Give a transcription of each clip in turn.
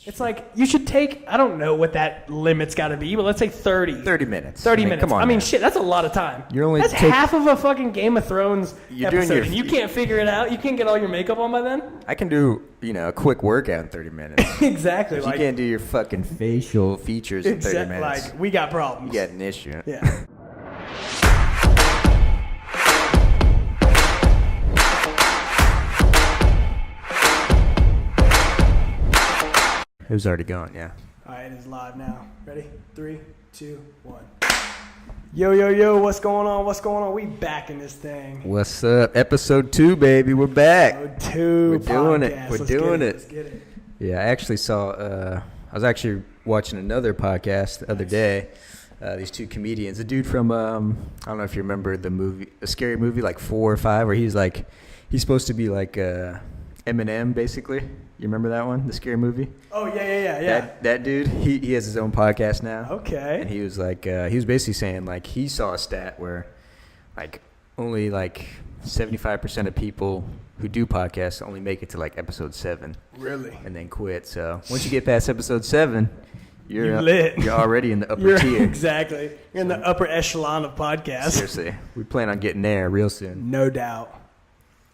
It's like you should take, I don't know what that limit's got to be, but let's say 30. 30 minutes. 30 minutes. Come on. I mean, shit, that's a lot of time. That's half of a fucking Game of Thrones episode, and you can't figure it out. You can't get all your makeup on by then. I can do, a quick workout in 30 minutes. Exactly. If you can't do your fucking facial features in 30 minutes. Like, we got problems. You got an issue. Yeah. It was already going, yeah. All right, it is live now. Ready? 3, 2, 1. Yo, what's going on? What's going on? We back in this thing. What's up? Episode 2, baby. We're back. Episode 2. We're doing it. We're doing it. Let's get it. Yeah, I actually saw, I was actually watching another podcast the other day. These two comedians. A dude from, I don't know if you remember a scary movie, like 4 or 5, where he's supposed to be like Eminem, basically. You remember that one, the scary movie? Oh, yeah. That dude, he has his own podcast now. Okay. And he was like, he was basically saying, like, he saw a stat where, like, only, like, 75% of people who do podcasts only make it to, like, episode 7. Really? And then quit. So once you get past episode 7, you're lit. You're already in the upper tier. Exactly. You're in the upper echelon of podcasts. Seriously. We plan on getting there real soon. No doubt.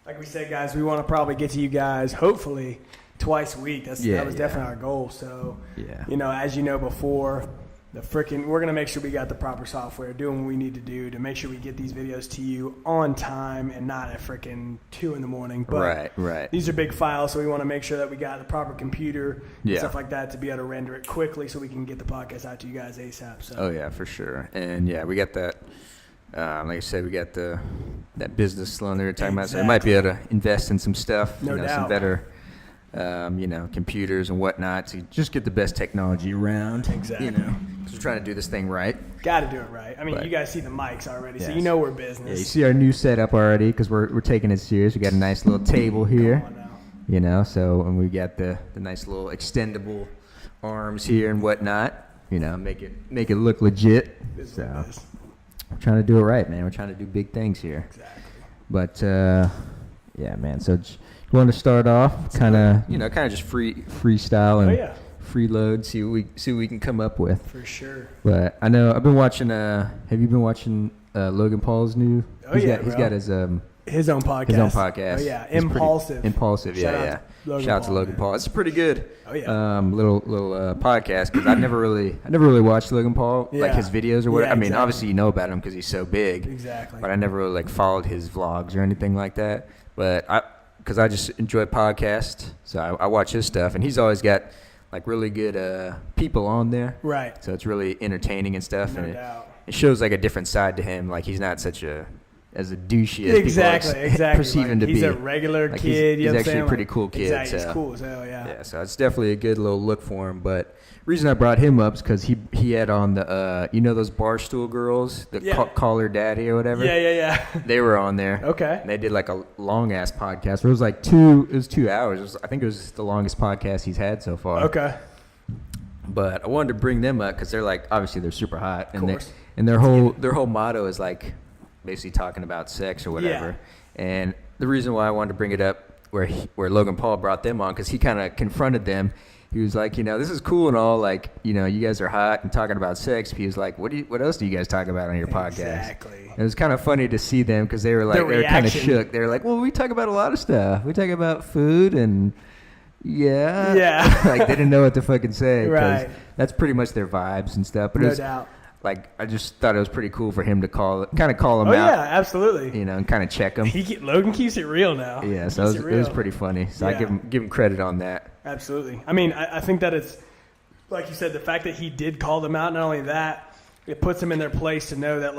Like we said, guys, we want to probably get to you guys, hopefully, twice a week. That was definitely our goal. So, as you know before, we're going to make sure we got the proper software, doing what we need to do to make sure we get these videos to you on time and not at freaking 2 in the morning. But right. These are big files, so we want to make sure that we got the proper computer and stuff like that to be able to render it quickly so we can get the podcast out to you guys ASAP. So. Oh, yeah, for sure. And, we got that. Like I said, we got that business loan they were talking about, so we might be able to invest in some stuff, no doubt. some better, computers and whatnot to just get the best technology around. Exactly. Because we're trying to do this thing right. Got to do it right. I mean, you guys see the mics already, so you know we're business. Yeah, you see our new setup already because we're taking it serious. We got a nice little table here, and we got the nice little extendable arms here and whatnot. Make it look legit. We're trying to do it right, man. We're trying to do big things here. Exactly. But, man. So you want to start off kind of just freestyle and freeload, see what we can come up with. For sure. But I know I've been watching, have you been watching Logan Paul's new? He's got his own podcast. Oh, yeah. Impulsive. Shout out to Logan Paul. It's pretty good. Oh, yeah. Little podcast because I never really watched Logan Paul, like his videos or whatever. Yeah, I mean, obviously you know about him because he's so big. Exactly. But I never really followed his vlogs or anything like that. But because I just enjoy podcasts, so I watch his stuff, and he's always got really good people on there. Right. So it's really entertaining and stuff, No and doubt. it shows a different side to him. Like he's not such as a douchey as exactly. people perceive him to be. He's a regular kid. He's actually a pretty cool kid. Exactly. He's cool as hell, Yeah, so it's definitely a good little look for him. But the reason I brought him up is because he had on the, those Barstool girls, Call Her Daddy or whatever? Yeah. They were on there. Okay. And they did a long-ass podcast. It was 2 hours. I think it was the longest podcast he's had so far. Okay. But I wanted to bring them up because they're obviously they're super hot. Of course. And their whole motto is basically talking about sex or whatever. Yeah. And the reason why I wanted to bring it up where Logan Paul brought them on, because he kind of confronted them. He was like, this is cool and all, you guys are hot and talking about sex. He was like, what else do you guys talk about on your podcast? Exactly. It was kind of funny to see them because they were kind of shook. They were like, well, we talk about a lot of stuff. We talk about food and yeah. They didn't know what to fucking say. Right. That's pretty much their vibes and stuff. But no doubt. I just thought it was pretty cool for him to call him out. Oh, yeah, absolutely. And kind of check him. Logan keeps it real now. Yeah, so it was pretty funny. So I give him credit on that. Absolutely. I mean, I think that it's, like you said, the fact that he did call them out, not only that, it puts them in their place to know that,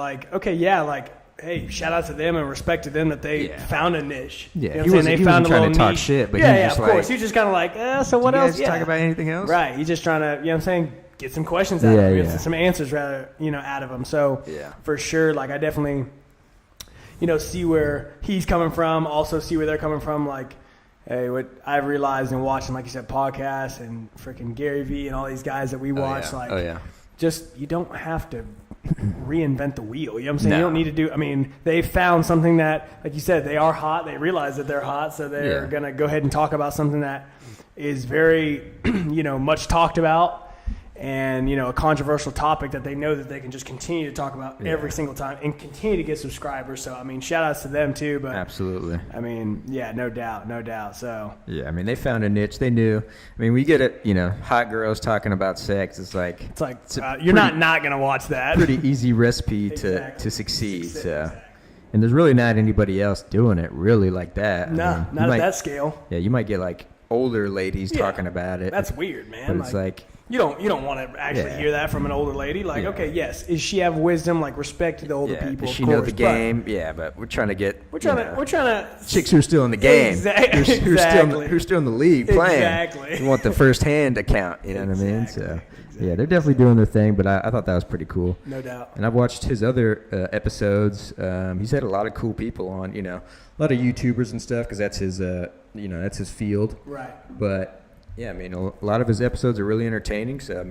hey, shout out to them and respect to them that they found a niche. Yeah, you know what I'm saying? They found a little trying to talk niche. Shit, but of course. He's just kind of so what else? You guys talk about anything else? Right. He's just trying to, get some questions out of him, get some answers rather, out of him. So for sure, I definitely, see where he's coming from, also see where they're coming from. Hey, what I've realized in watching, like you said, podcasts and freaking Gary Vee and all these guys that we watch, just you don't have to reinvent the wheel. You know what I'm saying? No. You don't need to do. They found something that, like you said, they are hot. They realize that they're hot, so they're gonna go ahead and talk about something that is very, much talked about. And, a controversial topic that they know that they can just continue to talk about every single time and continue to get subscribers. So, shout outs to them too. But absolutely. No doubt. So, yeah, they found a niche. They knew. We get it, hot girls talking about sex. It's like you're not going to watch that. Pretty easy recipe to succeed. So. And there's really not anybody else doing it really like that. No, not at that scale. Yeah, you might get like older ladies talking about it. That's weird, man. But it's like you don't want to actually hear that from an older lady. Like, okay, yes, does she have wisdom? Like, respect to the older people. Does she know the game? But we're trying to we're trying to chicks who are still in the game. Exactly. Who's still in the league playing. Exactly. You want the first hand account. You know what I mean? So. Yeah, they're definitely doing their thing, but I thought that was pretty cool. No doubt. And I've watched his other episodes. He's had a lot of cool people on, a lot of YouTubers and stuff, because that's his, that's his field. Right. But yeah, a lot of his episodes are really entertaining. So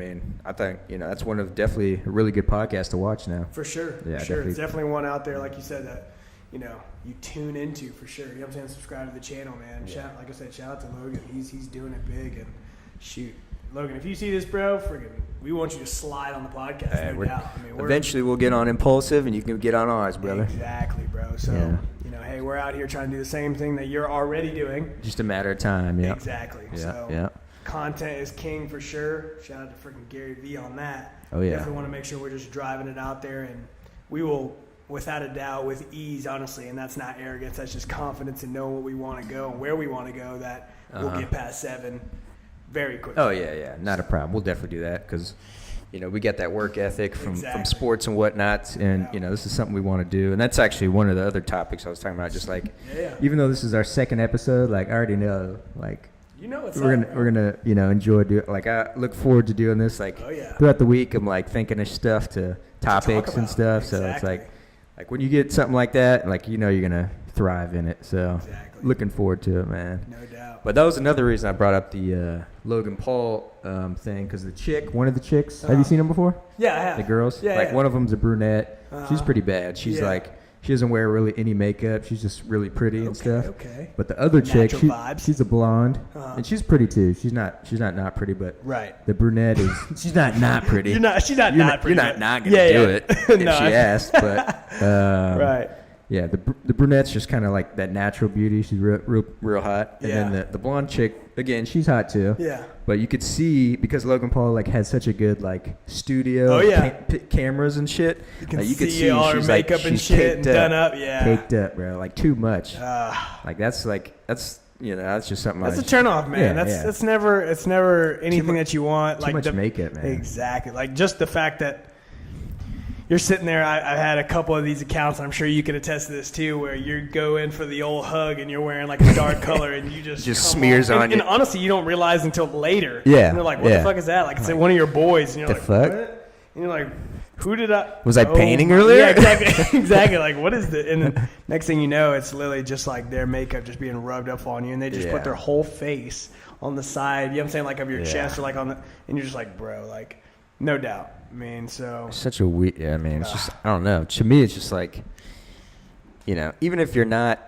I think that's one of definitely a really good podcast to watch now. For sure. Yeah, for sure. It's definitely one out there, like you said, that you tune into for sure. You know what I'm saying? Subscribe to the channel, man. Yeah. Like I said, shout out to Logan. He's doing it big, and shoot. Logan, if you see this, bro, we want you to slide on the podcast. No doubt. Eventually, we'll get on Impulsive, and you can get on ours, brother. Exactly, bro. So, hey, we're out here trying to do the same thing that you're already doing. Just a matter of time, yeah. Exactly. Yeah, so, content is king for sure. Shout out to freaking Gary V on that. Oh, yeah. Definitely want to make sure we're just driving it out there, and we will, without a doubt, with ease, honestly, and that's not arrogance. That's just confidence in knowing what we want to go and where we want to go, that we'll get past 7. Very quick. Oh, yeah. Not a problem. We'll definitely do that because, we got that work ethic from sports and whatnot. And, this is something we want to do. And that's actually one of the other topics I was talking about. Just like, even though this is our second episode, like, I already know, like, we're gonna enjoy doing. Like, I look forward to doing this. Like, throughout the week, I'm like thinking of stuff topics and stuff. Exactly. So it's like when you get something like that, like, you're gonna thrive in it. So looking forward to it, man. No doubt. But that was another reason I brought up the Logan Paul thing, because one of the chicks, have you seen them before? Yeah, I have. The girls? Yeah, one of them's a brunette. She's pretty bad. She's like, she doesn't wear really any makeup. She's just really pretty and stuff. Okay. But the other chick, she's a blonde, and she's pretty too. She's not pretty, but the brunette is. She's not pretty. She's not pretty. You're not gonna do it if she asked, but right. Yeah, the brunette's just kind of like that natural beauty. She's real hot. And then the blonde chick, again, she's hot too. Yeah. But you could see, because Logan Paul has such a good studio cameras and shit. You can see all her makeup and shit and done up. Yeah. Caked up, bro. Too much. That's just something. That's a turnoff, man. It's never anything that you want. Too much makeup, man. Exactly. Just the fact that you're sitting there. I've had a couple of these accounts, and I'm sure you can attest to this too, where you go in for the old hug and you're wearing like a dark color, and you just smears on you. And honestly, you don't realize until later. Yeah. And they're like, "What the fuck is that?" Like, it's one of your boys, and you're like, fuck? "What?" And you're like, "Who did I? Was I painting earlier?" Yeah, exactly. Exactly. Like, what is the? And then next thing you know, it's literally just like their makeup just being rubbed up on you, and they just put their whole face on the side. You know what I'm saying? Like of your chest, or like on the, and you're just like, bro, like, no doubt. So it's such a weird. Yeah, it's just, I don't know. To me, it's just like, even if you're not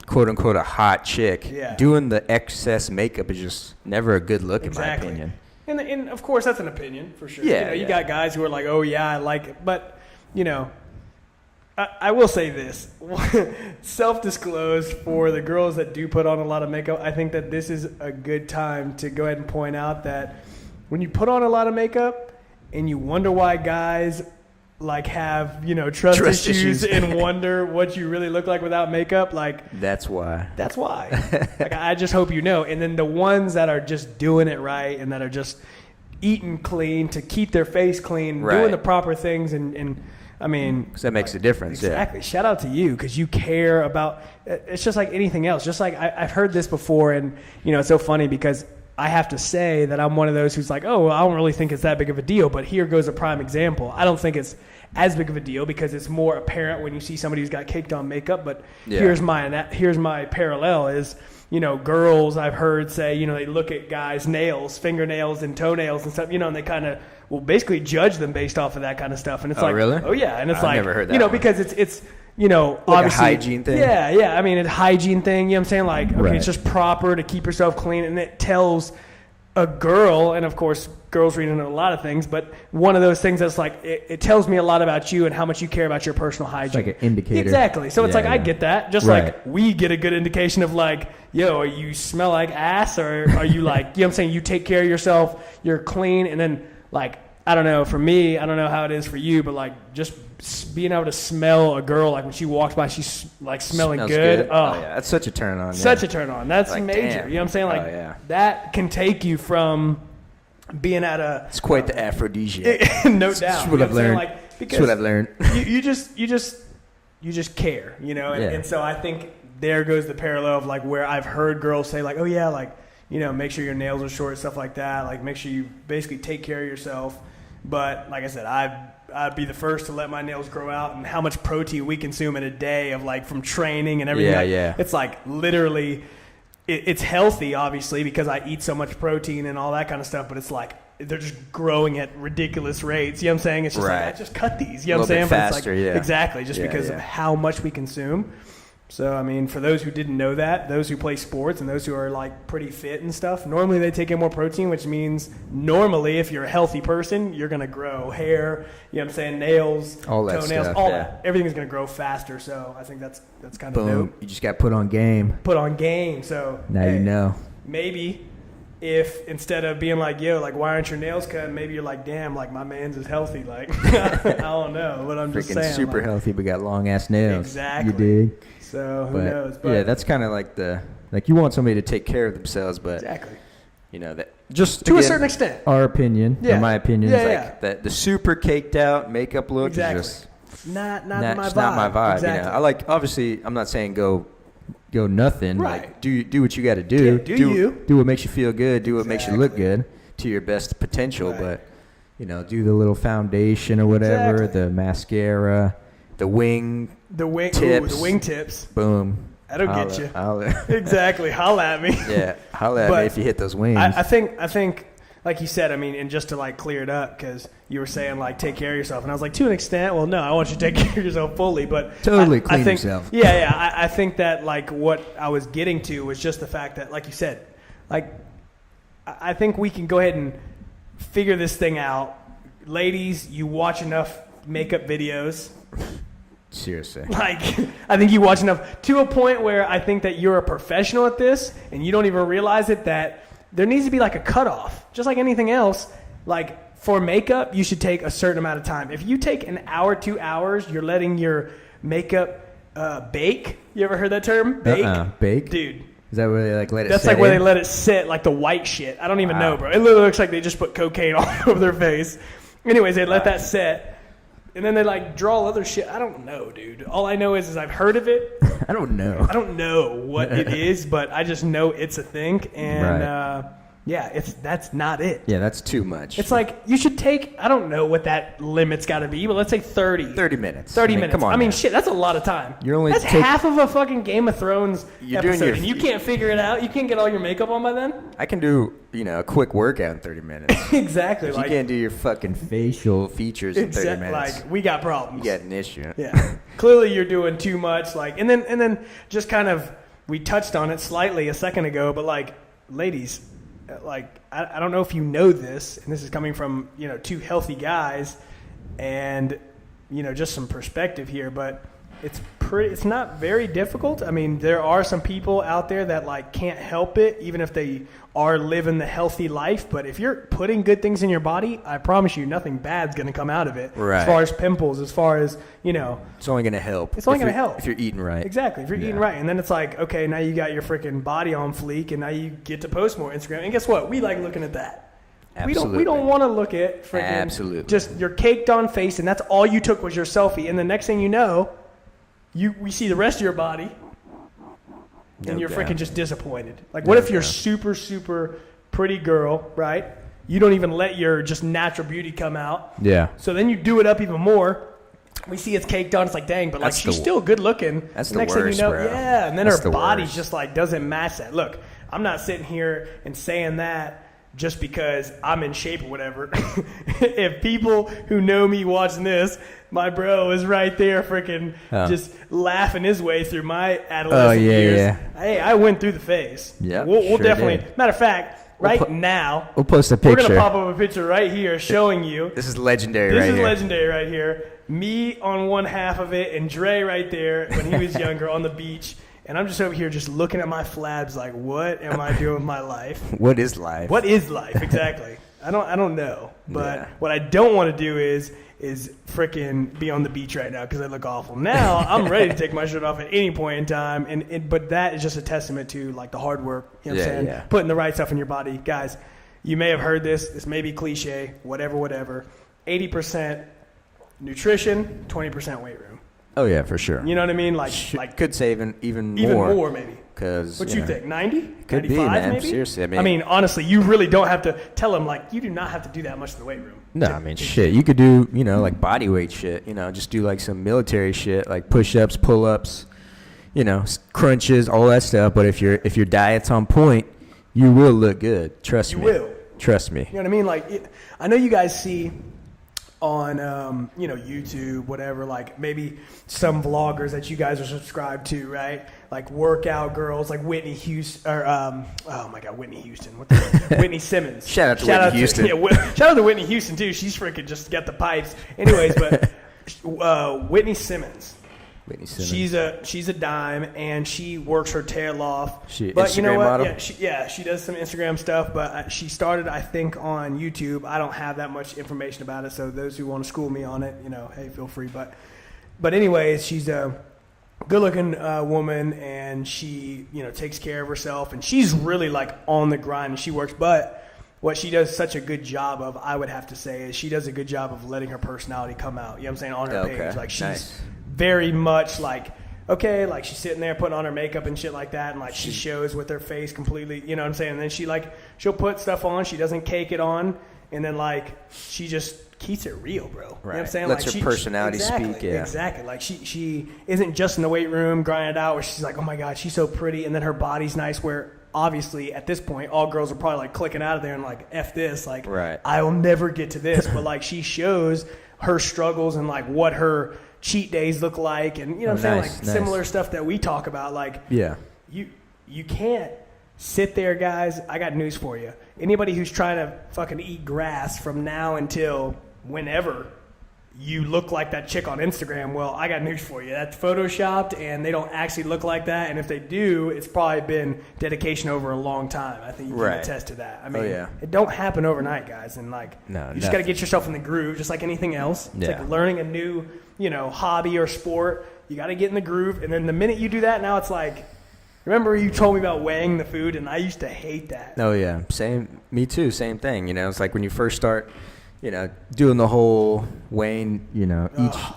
quote unquote a hot chick, doing the excess makeup is just never a good look in my opinion. And of course, that's an opinion for sure. Yeah, you got guys who are like, oh yeah, I like it, but I will say this: self-disclose for the girls that do put on a lot of makeup. I think that this is a good time to go ahead and point out that when you put on a lot of makeup, and you wonder why guys have trust issues and wonder what you really look like without makeup, that's why. I just hope you know. And then the ones that are just doing it right and that are just eating clean to keep their face clean, doing the proper things, and because that makes a difference. Exactly. Shout out to you, because you care about. It's just like anything else. Just like I've heard this before, and it's so funny because I have to say that I'm one of those who's like, oh, well, I don't really think it's that big of a deal. But here goes a prime example. I don't think it's as big of a deal because it's more apparent when you see somebody who's got caked on makeup. But here's my parallel is, girls I've heard say, they look at guys' nails, fingernails and toenails and stuff, and they kind of will basically judge them based off of that kind of stuff. And it's really? Oh, yeah. And it's I've never heard that one. Because it's obviously like a hygiene thing. Yeah. I mean, a hygiene thing. You know what I'm saying? Like, okay, Right. it's just proper to keep yourself clean, and it tells a girl, and of course, girls read into a lot of things, but one of those things that's like it tells me a lot about you and how much you care about your personal hygiene. It's like an indicator. Exactly. So it's like I get that. Just Right. like we get a good indication of like, yo, you smell like ass, or are you like, you know what I'm saying? You take care of yourself, you're clean, and then like, I don't know, for me, I don't know how it is for you, but like just being able to smell a girl, like when she walks by, she's like smelling good. Oh, yeah. That's such a turn on. Such a turn on. That's like, major. damn. You know what I'm saying? Like that can take you from being at a. It's quite the aphrodisiac. No doubt. That's what I've learned. Like, That's what I've learned. you just care, and so I think there goes the parallel of like where I've heard girls say like, oh yeah, like, make sure your nails are short, stuff like that. Like make sure you basically take care of yourself. But like I said, I'd be the first to let my nails grow out, and how much protein we consume in a day of like from training and everything. Yeah. It's like literally, it's healthy obviously because I eat so much protein and all that kind of stuff. But it's like they're just growing at ridiculous rates. You know what I'm saying? It's just like I just cut these. You know what I'm saying? Faster, but it's like, exactly, just because of how much we consume. So, I mean, for those who didn't know that, those who play sports and those who are, like, pretty fit and stuff, normally they take in more protein, which means normally if you're a healthy person, you're going to grow hair, you know what I'm saying, nails, all that toenails, stuff, all that. Everything's going to grow faster, so I think that's kind of Boom. dope. You just got put on game. Put on game, so now you know. Maybe if instead of being like, yo, like, why aren't your nails cut, maybe you're like, damn, like, my man's is healthy. Like, I don't know, but I'm just saying. Super like, healthy, but got long-ass nails. Exactly. You dig? So who knows? But yeah, that's kind of like you want somebody to take care of themselves, but exactly. That just to a certain extent. Our opinion, or my opinion, is like that the super caked out makeup look is just not my vibe. Not my vibe. Exactly. I like, obviously, I'm not saying go nothing. Right. Like, do what you got to do. Yeah, do what makes you feel good. Do what makes you look good to your best potential. Right. But do the little foundation or whatever, the mascara, the wing tips. Ooh, the wing tips. Boom. That'll get you. Holla. Exactly. Holla at me. Yeah. Holla at me if you hit those wings. I think, like you said, I mean, and just to like clear it up, because you were saying like take care of yourself, and I was like, to an extent, well, no, I want you to take care of yourself fully, but totally I think, yourself. Yeah. I think that like what I was getting to was just the fact that, like you said, like I think we can go ahead and figure this thing out. Ladies, you watch enough makeup videos. Seriously. Like, I think you watch enough to a point where I think that you're a professional at this and you don't even realize it, that there needs to be like a cutoff. Just like anything else, like for makeup, you should take a certain amount of time. If you take an hour, 2 hours, you're letting your makeup bake. You ever heard that term? Bake? Bake? Dude. Is that where they like let it That's sit like where in? they let it sit, like the white shit. I don't even know, bro. It literally looks like they just put cocaine all over their face. Anyways, they let that set. And then they like draw other shit. I don't know, dude. All I know is I've heard of it. I don't know. I don't know what it is, but I just know it's a thing. And that's not it. Yeah, that's too much. It's like you should take, I don't know what that limit's got to be, but let's say 30. 30 minutes. 30 minutes. Come on. I mean, shit, that's a lot of time. That's half of a fucking Game of Thrones episode, and you can't figure it out. You can't get all your makeup on by then. I can do, a quick workout in 30 minutes. Exactly. If you can't do your fucking facial features in 30 minutes. Like, we got problems. You got an issue. Yeah. Clearly you're doing too much. Like, and then just kind of, we touched on it slightly a second ago, but like, ladies, like, I don't know if you know this, and this is coming from, two healthy guys, and, just some perspective here, but it's not very difficult. I mean, there are some people out there that like can't help it, even if they are living the healthy life. But if you're putting good things in your body, I promise you, nothing bad's going to come out of it. Right. As far as pimples, as far as, it's only going to help. It's only going to help. If you're eating right. Exactly. If you're eating right. And then it's like, okay, now you got your freaking body on fleek, and now you get to post more Instagram. And guess what? We like looking at that. Absolutely. We don't want to look at freaking just your caked on face, and that's all you took was your selfie. And the next thing you know, we see the rest of your body, and you're freaking just disappointed. Like, what if you're super, super pretty girl, right? You don't even let your just natural beauty come out. Yeah. So then you do it up even more. We see it's caked on. It's like, dang, but like she's still good looking. That's the next worst, thing you know, bro. yeah. And then her body just like doesn't match that. Look, I'm not sitting here and saying that just because I'm in shape or whatever. If people who know me watching this, my bro is right there freaking just laughing his way through my adolescent years. Yeah. Hey, I went through the phase. Yeah, we'll definitely. Matter of fact, now we'll post a picture. We're gonna pop up a picture right here showing you. This is legendary. This is legendary right here. Me on one half of it, and Dre right there when he was younger on the beach. And I'm just over here just looking at my flabs like, what am I doing with my life? What is life? What is life? Exactly. I don't know. But what I don't want to do is freaking be on the beach right now because I look awful. Now I'm ready to take my shirt off at any point in time. But that is just a testament to like the hard work. You know what I'm saying? Yeah. Putting the right stuff in your body. Guys, you may have heard this. This may be cliche, whatever. 80% nutrition, 20% weight room. Oh yeah, for sure. You know what I mean? Like could save even more. Even more maybe. Because what you think? 90? Could 95 be, man. Maybe? Seriously, I mean, honestly, you really don't have to tell them like you do not have to do that much in the weight room. No, I mean, shit. You could do like body weight shit. Just do like some military shit, like push-ups, pull-ups, crunches, all that stuff. But if your diet's on point, you will look good. Trust me. You will. Trust me. You know what I mean? Like, I know you guys see on YouTube, whatever, like maybe some vloggers that you guys are subscribed to, right? Like workout girls, like Whitney Houston, or oh my God, Whitney Houston, what the Whitney Simmons. Shout out to Whitney Houston. Shout out to Whitney Houston too. She's freaking just got the pipes. Anyways, but Whitney Simmons. She's a dime, and she works her tail off. But Instagram you know what? Model? She does some Instagram stuff. But she started, I think, on YouTube. I don't have that much information about it, so those who want to school me on it, hey, feel free. But anyways, she's a good-looking woman, and she takes care of herself, and she's really like on the grind, and she works. But what she does such a good job of, I would have to say, is she does a good job of letting her personality come out. You know what I'm saying? On her page, like she's very much like, okay, like she's sitting there putting on her makeup and shit like that, and like she shows with her face completely, you know what I'm saying? And then she'll put stuff on, she doesn't cake it on, and then like she just keeps it real, bro. Right. You know what I'm saying? Lets her personality speak, yeah. Exactly. Like she isn't just in the weight room grinding it out where she's like, oh my God, she's so pretty, and then her body's nice, where obviously at this point all girls are probably like clicking out of there and like, F this, like I will never get to this. But like she shows her struggles and like what her cheat days look like, and you know what I'm saying, like similar stuff that we talk about. Like, you can't sit there, guys. I got news for you. Anybody who's trying to fucking eat grass from now until whenever you look like that chick on Instagram, well, I got news for you. That's photoshopped, and they don't actually look like that. And if they do, it's probably been dedication over a long time. I think you can attest to that. I mean, it don't happen overnight, guys. And like, you just got to get yourself in the groove, just like anything else. It's like learning a new, hobby or sport. You got to get in the groove, and then the minute you do that, now it's like, remember you told me about weighing the food, and I used to hate that. Oh yeah, same. Me too. Same thing. It's like when you first start, doing the whole weighing,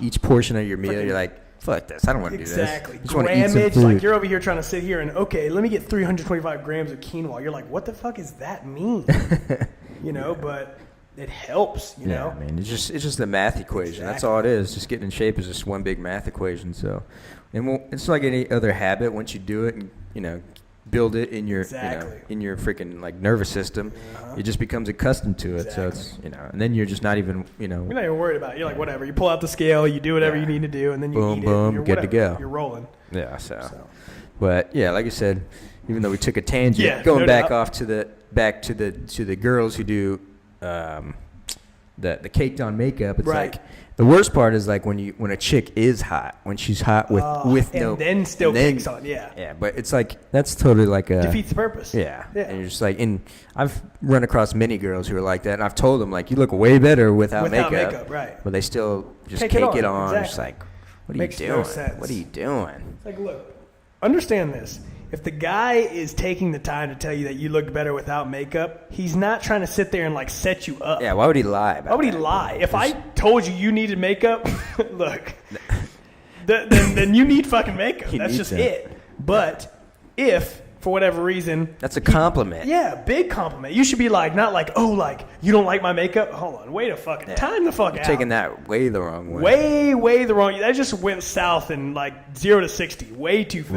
each portion of your meal, you're like, fuck this, I don't want to do this. Exactly. Grammage, like you're over here trying to sit here and, okay, let me get 325 grams of quinoa. You're like, what the fuck does that mean? But it helps, you know? I mean, it's just the math equation. Exactly. That's all it is. Just getting in shape is just one big math equation. So, and it's like any other habit. Once you do it and, build it in your in your freaking like nervous system, it just becomes accustomed to it. So it's and then you're just not even you're not even worried about it. You're like, whatever, you pull out the scale, you do whatever you need to do, and then you eat it, and you're good to go, you're rolling. So but like I said, even though we took a tangent, going back to the girls who do the caked on makeup, it's like the worst part is like when a chick is hot, when she's hot with no, and then still cakes on, but it's like that's totally like a defeats the purpose. And you're just like, and I've run across many girls who are like that, and I've told them like, you look way better without makeup, right? But they still just cake it on. Exactly. Just like, what are you doing? No sense. What are you doing? It's like, look, understand this. If the guy is taking the time to tell you that you look better without makeup, he's not trying to sit there and like set you up. Yeah, why would he lie about that? Lie? If I told you needed makeup, look, then you need fucking makeup. That's just it. But if, for whatever reason... That's a compliment. Big compliment. You should be like, not like, oh, like, you don't like my makeup? Hold on, wait a fucking time the fuck out. Taking that way the wrong way. Way the wrong... That just went south in like 0 to 60. Way too fast.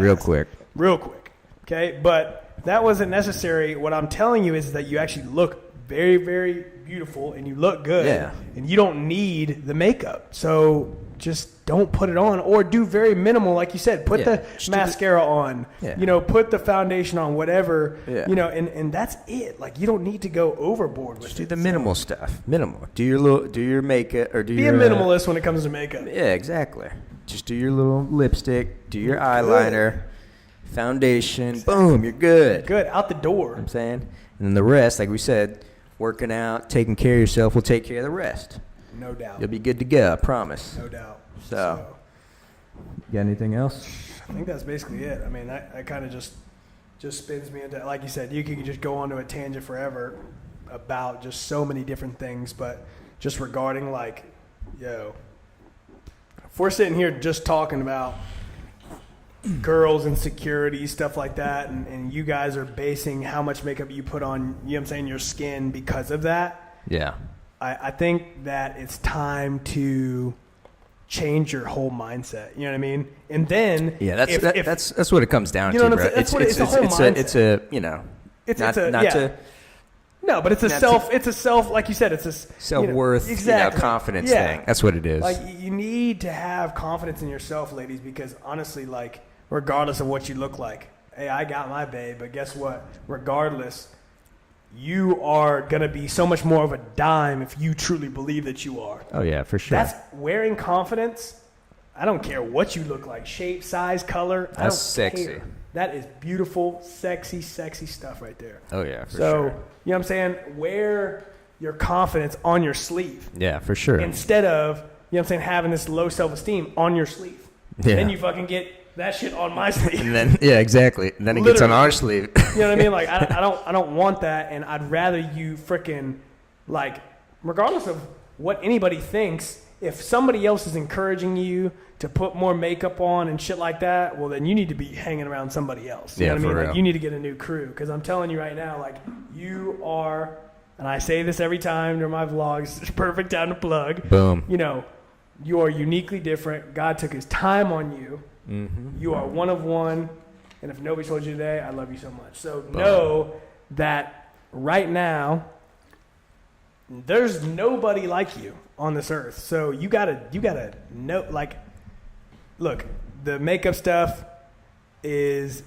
Real quick. Okay, but that wasn't necessary. What I'm telling you is that you actually look very, very beautiful and you look good. Yeah. And you don't need the makeup. So just don't put it on, or do very minimal, like you said. Put the mascara on. Yeah. You know, put the foundation on, whatever. Yeah. You know, and that's it. Like, you don't need to go overboard with it. Just do the minimal stuff. Minimal. Do your makeup, or be a minimalist when it comes to makeup. Yeah, exactly. Just do your little lipstick, do your eyeliner, foundation. Boom, you're good. Good, out the door. You know what I'm saying? And then the rest, like we said, working out, taking care of yourself will take care of the rest. No doubt. You'll be good to go, I promise. No doubt. So, you got anything else? I think that's basically it. I mean, that kind of just spins me into, like you said, you could just go on to a tangent forever about just so many different things, but just regarding, like, if we're sitting here just talking about girls' insecurities, stuff like that, and you guys are basing how much makeup you put on, you know what I'm saying, your skin because of that. Yeah. I think that it's time to change your whole mindset. You know what I mean? And then that's what it comes down to, bro. It's the whole mindset. It's a, you know, no, but it's a self, like you said, it's a self-worth, exactly. Confidence thing. That's what it is. Like, you need to have confidence in yourself, ladies, because honestly, like, regardless of what you look like, hey, I got my babe, but guess what? Regardless, you are going to be so much more of a dime if you truly believe that you are. Oh, yeah, for sure. That's wearing confidence. I don't care what you look like, shape, size, color. That's sexy. Care. That is beautiful, sexy stuff right there. Oh, yeah, for sure. So, you know what I'm saying? Wear your confidence on your sleeve. Yeah, for sure. Instead of, you know what I'm saying, having this low self-esteem on your sleeve. Yeah. Then you fucking get that shit on my sleeve. And then, yeah, exactly. And then it gets on our sleeve. You know what I mean? Like, I don't want that, and I'd rather you freaking, like, regardless of what anybody thinks, if somebody else is encouraging you to put more makeup on and shit like that, well, then you need to be hanging around somebody else. You know what I mean? Real. Like, you need to get a new crew, because I'm telling you right now, like, you are, and I say this every time during my vlogs, it's perfect time to plug. Boom. You know, you are uniquely different. God took his time on you. Mm-hmm. You are one of one, and if nobody told you today, I love you so much. So know that right now, there's nobody like you on this earth. So you gotta know, like, look, the makeup stuff is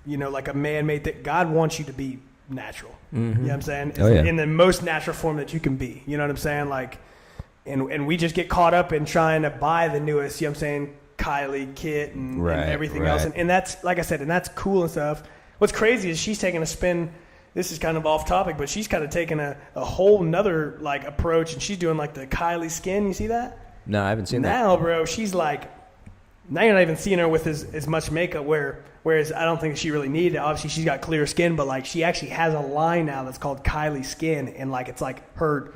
you know, like a man-made thing. God wants you to be natural. Mm-hmm. You know what I'm saying? In the most natural form that you can be. You know what I'm saying? Like, and we just get caught up in trying to buy the newest, you know what I'm saying, Kylie kit and everything else. And that's, like I said, and that's cool and stuff. What's crazy is she's taking a spin. This is kind of off topic, but she's kind of taking a whole nother, like, approach, and she's doing, like, the Kylie skin. You see that? No, I haven't seen that. Now, bro, she's like, now you're not even seeing her with as much makeup, whereas I don't think she really needed it. Obviously, she's got clear skin, but, like, she actually has a line now that's called Kylie Skin, and, like, it's like her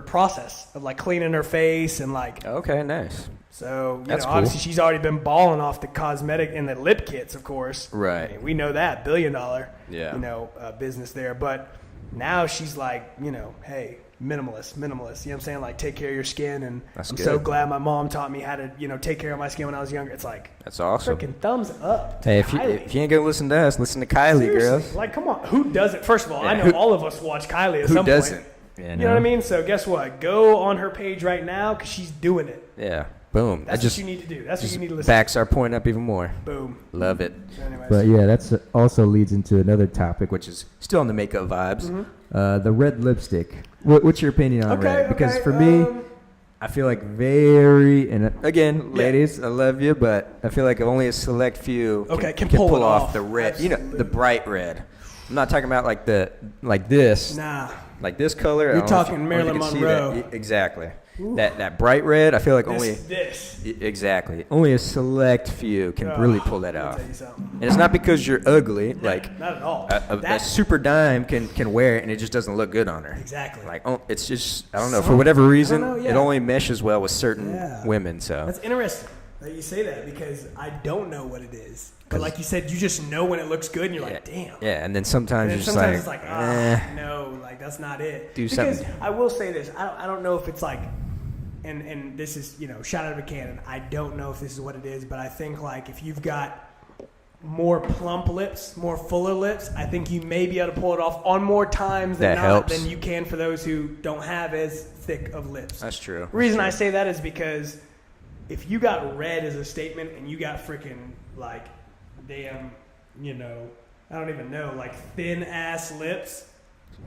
process of, like, cleaning her face and, like. Okay, nice. So, that's cool. Obviously she's already been balling off the cosmetic and the lip kits, of course. Right. I mean, we know that, $1 billion, business there. But now she's like, you know, hey, minimalist. You know what I'm saying? Like, take care of your skin. And I'm so glad my mom taught me how to, you know, take care of my skin when I was younger. It's like, that's awesome. Freaking thumbs up. Hey, if you ain't going to listen to us, listen to Kylie, Seriously, girls. Like, come on. Who doesn't? First of all, I know all of us watch Kylie at some point. Who doesn't? Yeah, you know what I mean? So guess what? Go on her page right now, because she's doing it. Yeah. Boom. That's what you need to do. That's what you need to listen backs our point up even more. Boom. Love it. Anyways. But yeah, that's also leads into another topic, which is still on the makeup vibes. Mm-hmm. The red lipstick. What's your opinion on red? Because for me, I feel like and again, ladies, I love you, but I feel like only a select few can pull off the red. Absolutely. You know, the bright red. I'm not talking about like this. Nah. Like this color. You're talking Marilyn Monroe. Exactly. That bright red, I feel like this. Exactly. Only a select few can really pull that off. And it's not because you're ugly. Like, not at all. A super dime can wear it and it just doesn't look good on her. Exactly. Like, it's just, I don't know, for whatever reason, it only meshes well with certain women. So that's interesting that you say that, because I don't know what it is. But like you said, you just know when it looks good, and you're like, damn. Yeah, and then sometimes you're just like, it's like, no, like, that's not it. Do something. Because I will say this, I don't know if it's like, and this is, you know, shot out of a cannon. I don't know if this is what it is, but I think, like, if you've got more plump lips, more fuller lips, I think you may be able to pull it off on more times than that not helps. than you can for those who don't have as thick of lips. That's true. The reason I say that is because if you got red as a statement and you got freaking like damn, you know, I don't even know, like thin ass lips,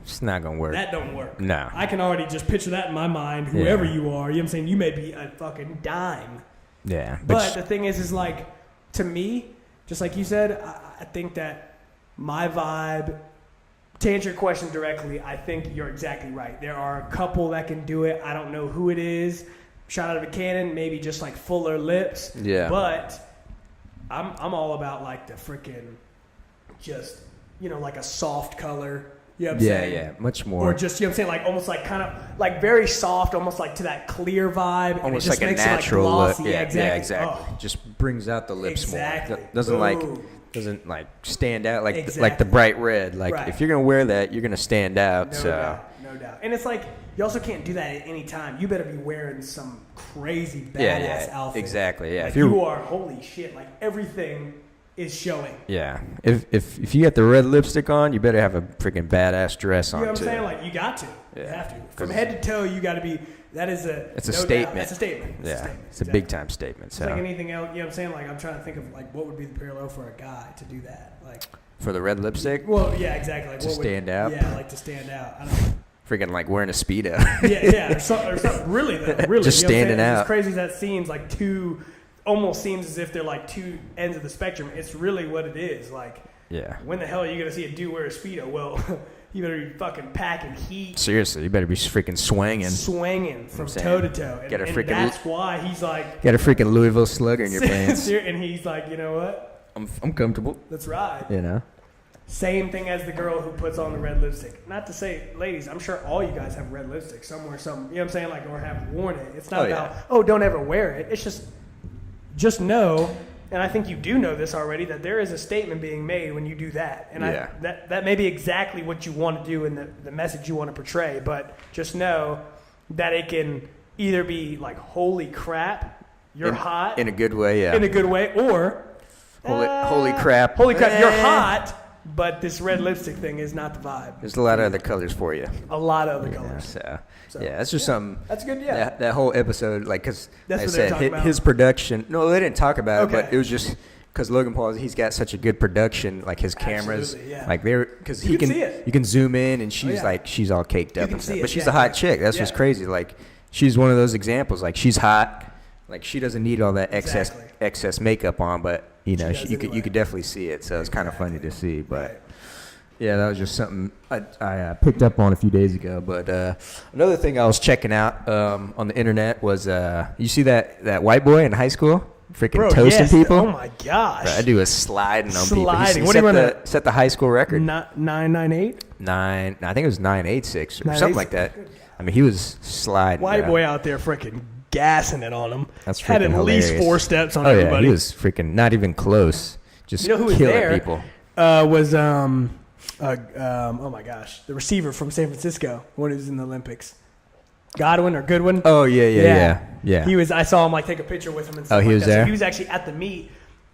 it's not gonna work. that don't work. No. I can already just picture that in my mind. Whoever you are, you know what I'm saying? You may be a fucking dime. Yeah. But the thing is like, to me, just like you said, I think that my vibe, to answer your question directly, I think you're exactly right. There are a couple that can do it. I don't know who it is. Shot out of a cannon, maybe just like fuller lips. Yeah. But I'm all about like the freaking just, you know, like a soft color. You know what I'm saying? Yeah, much more. Or just, you know what I'm saying, like almost like kind of like very soft, almost like to that clear vibe. Almost like a natural look. Yeah, exactly. Oh. Just brings out the lips Exactly. more. Doesn't like stand out like Exactly. like the bright red. Like Right. if you're gonna wear that, you're gonna stand out. No doubt. And it's like you also can't do that at any time. You better be wearing some crazy badass outfit. Exactly. Yeah. Like If you are holy shit. Like everything is showing. Yeah. If you got the red lipstick on, you better have a freaking badass dress on You know what I'm too. saying? Like you got to. Yeah. You have to. From head to toe, you got to be. That is a. It's a no statement. Doubt. That's a statement. It's a big time statement. It's So like anything else. You know what I'm saying? Like I'm trying to think of like what would be the parallel for a guy to do that. Like. For the red lipstick. Well, yeah, exactly. Like, to stand out. Yeah, like to stand out. I don't know. Freaking like wearing a Speedo. Yeah, or something really though. Really, Just you know what I'm standing saying? out. As crazy as that seems, like almost seems as if they're like two ends of the spectrum. It's really what it is. Like, Yeah. when the hell are you gonna see a dude wear a Speedo? Well, you better be fucking packing heat, Seriously, you better be freaking swinging from saying? toe to toe. Get a And freaking- that's why he's like, Got a freaking Louisville Slugger in your pants. and he's like, you know what? I'm comfortable. Let's ride. You know. Same thing as the girl who puts on the red lipstick. Not to say, ladies, I'm sure all you guys have red lipstick somewhere, you know what I'm saying, like, or have worn it. It's not about, don't ever wear it. It's just know, and I think you do know this already, that there is a statement being made when you do that. And that may be exactly what you want to do and the message you want to portray, but just know that it can either be like, holy crap, you're hot. In a good way, yeah. In a good way, or... Holy crap. Holy crap, you're hot. But this red lipstick thing is not the vibe. There's a lot of other colors for you. A lot of other colors. So, that's just something. That's good, That whole episode, like, because That's I what they were said, talking about. his production, no, they didn't talk about it, Okay. but it was just because Logan Paul, he's got such a good production, like his cameras. Absolutely, yeah. Like, because You can see it. you can zoom in and she's like, she's all caked up can and stuff. see it, But she's yeah, a hot yeah. chick. That's what's crazy. Like, she's one of those examples. Like, she's hot. Like, she doesn't need all that excess makeup on, but, you know, you could definitely see it. So it's kind of funny to see, but. Right. Yeah, that was just something I picked up on a few days ago. But another thing I was checking out on the internet was you see that white boy in high school freaking toasting people? Oh my gosh! Bro, that dude was sliding on people. He What do you set the high school record. 998. I think it was 986 or something like that. I mean, he was sliding. White boy out there freaking gassing it on him. That's had at freaking least hilarious. 4 steps on Oh everybody. yeah, he was freaking not even close. Just You know who was killing there? people. Was oh my gosh, the receiver from San Francisco, one who's in the Olympics, Godwin or Goodwin. Oh yeah. He was. I saw him like take a picture with him and stuff. Oh, he was like that. there? So he was actually at the meet.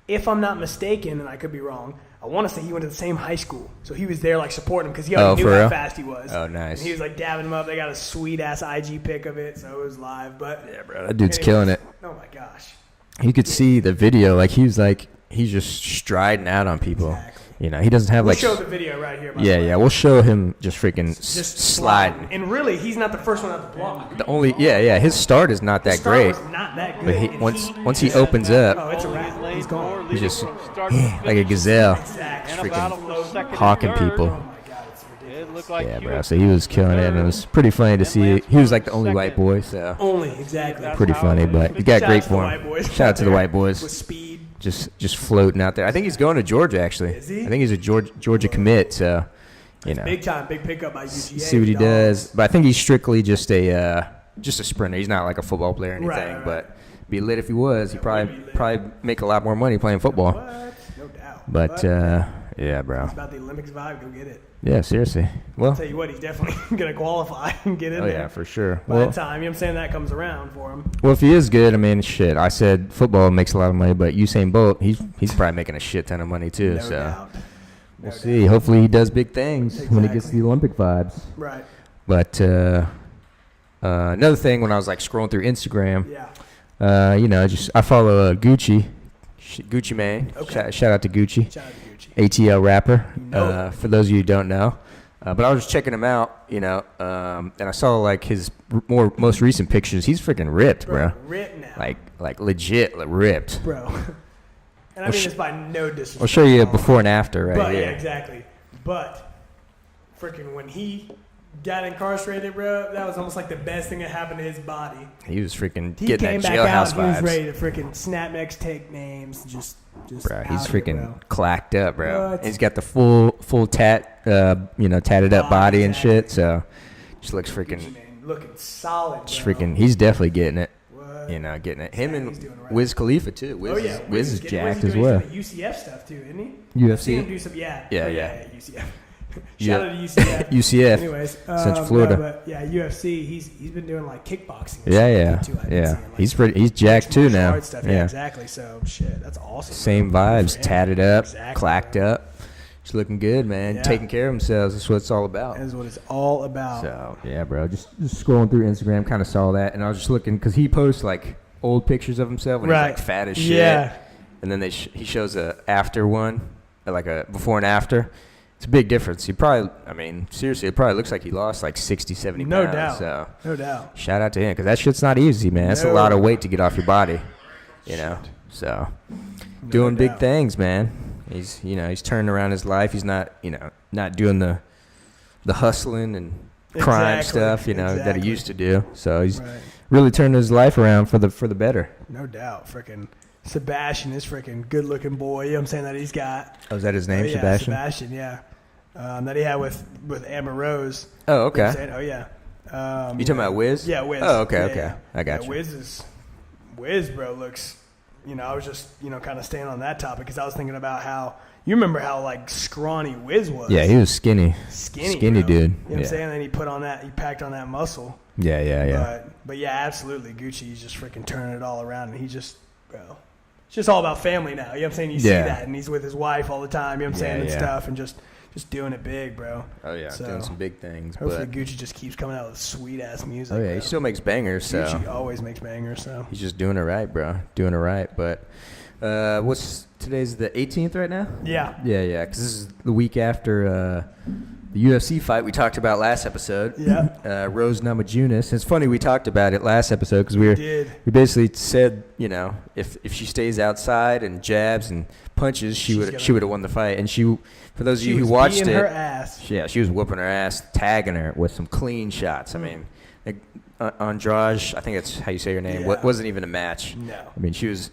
If I'm not mistaken, and I could be wrong, I want to say he went to the same high school, so he was there like supporting him because he already knew for how real? fast he was. Oh, nice. And he was like dabbing him up. They got a sweet ass IG pic of it, so it was live. But Yeah, bro, that dude's killing it. Oh my gosh. You could see the video, like he's just striding out on people. Exactly. You know, he doesn't have We'll like. show the video right here. by the way. Yeah, we'll show him just freaking Just sliding. And really, he's not the first one out the block. The only, his start is not that His start great, was not that good. but And once he opens oh, up, it's a wrap. He's gone. he's just like a gazelle, Exactly. freaking hawking people. Oh my god, it's ridiculous. Yeah, bro. So he was killing it, and it was pretty funny to see. He was like the only white boy, so Only exactly. pretty funny. But you got Shout great out to the for white him. boys Shout out to the white with boys, speed. just floating out there. I think he's going to Georgia actually. Is he? I think he's a Georgia commit. So you know. Big time, big pickup by UGA. See what he does. But I think he's strictly just a sprinter. He's not like a football player or anything. Right. But be lit if he was. He'd probably make a lot more money playing football. What? No doubt. But Yeah, bro. It's about the Olympics vibe. Go get it. Yeah, seriously. Well, I'll tell you what, he's definitely going to qualify and get in there. Yeah, for sure. By the time, you know what I'm saying, that comes around for him. Well, if he is good, I mean, shit. I said football makes a lot of money, but Usain Bolt, he's probably making a shit ton of money too. No doubt. We'll see. Hopefully he does big things when he gets the Olympic vibes. Right. But another thing, when I was like scrolling through Instagram, I follow Gucci Mane. Okay. Shout out to Gucci. Shout out to Gucci. ATL rapper. No. For those of you who don't know. But I was just checking him out, and I saw like his most recent pictures. He's freaking ripped, bro. Ripped now. Like legit ripped. Bro. And I mean this by no disrespect. I'll show you a before and after right here. Yeah, exactly. But freaking when he got incarcerated, bro, that was almost like the best thing that happened to his body. He was freaking He getting came that back out. jailhouse He was vibes. ready to freaking snap necks, take names, just. Bro, he's out here, freaking bro. clacked up, bro. What? He's got the full tatted up body and shit. So just looks freaking. Gucci Mane looking solid. Just bro. freaking. He's definitely getting it. What? Getting it. Him He's doing and it right. Wiz Khalifa too. Wiz is jacked as well. UCF stuff too, isn't he? UFC? I've seen him do some, yeah. UCF. Shout out to UCF. UCF. Anyways, Central Florida. No, but yeah, UFC. He's been doing like kickboxing. Yeah. Too, I've been seeing, like, He's jacked too martial now. arts stuff. Yeah, exactly. So shit, that's awesome. Same bro. vibes. For him. Tatted up, Exactly, clacked bro. up. Just looking good, man. Yeah. Taking care of themselves. That's what it's all about. That is what it's all about. So yeah, bro. Just scrolling through Instagram, kind of saw that, and I was just looking because he posts like old pictures of himself when he's like fat as shit. Yeah. And then he shows a after one, like a before and after. It's a big difference. He probably, I mean, seriously, it probably looks like he lost like 60, 70 No pounds. doubt. So No doubt. shout out to him because that shit's not easy, man. That's a lot of weight to get off your body, So doing big things, man. He's turning around his life. He's not, not doing the hustling and crime stuff, that he used to do. So he's really turning his life around for the better. No doubt. Freaking Sebastian is freaking good looking boy. You know what I'm saying that he's got. Oh, is that his name, yeah, Sebastian? Sebastian, yeah. That he had with Amber Rose. Oh, okay. You know what I'm saying? Oh, yeah. You talking about Wiz? Yeah, Wiz. Oh, okay, Yeah, okay. yeah. I got you. Wiz, bro, looks, I was just, kind of staying on that topic because I was thinking about how, you remember how, like, scrawny Wiz was. Yeah, he was skinny. Skinny, dude. You know what I'm saying? And he packed on that muscle. Yeah. But yeah, absolutely. Gucci's just freaking turning it all around. And he just, bro, it's just all about family now. You know what I'm saying? You see that. And he's with his wife all the time, you know what I'm saying? And stuff. And just doing it big, bro. Oh, yeah. So, doing some big things. Hopefully Gucci just keeps coming out with sweet-ass music. Oh, yeah. Bro. He still makes bangers, so. Gucci always makes bangers, so. He's just doing it right, bro. Doing it right. But today's the 18th right now? Yeah. Yeah. Because this is the week after the UFC fight we talked about last episode. Yeah. Rose Namajunas. It's funny we talked about it last episode because we basically said, if she stays outside and jabs and punches, she would have won the fight. And for those of you who watched it, her ass. Yeah, she was whooping her ass, tagging her with some clean shots. I mean, Andrade, I think that's how you say her name. Wasn't even a match. No. I mean, she was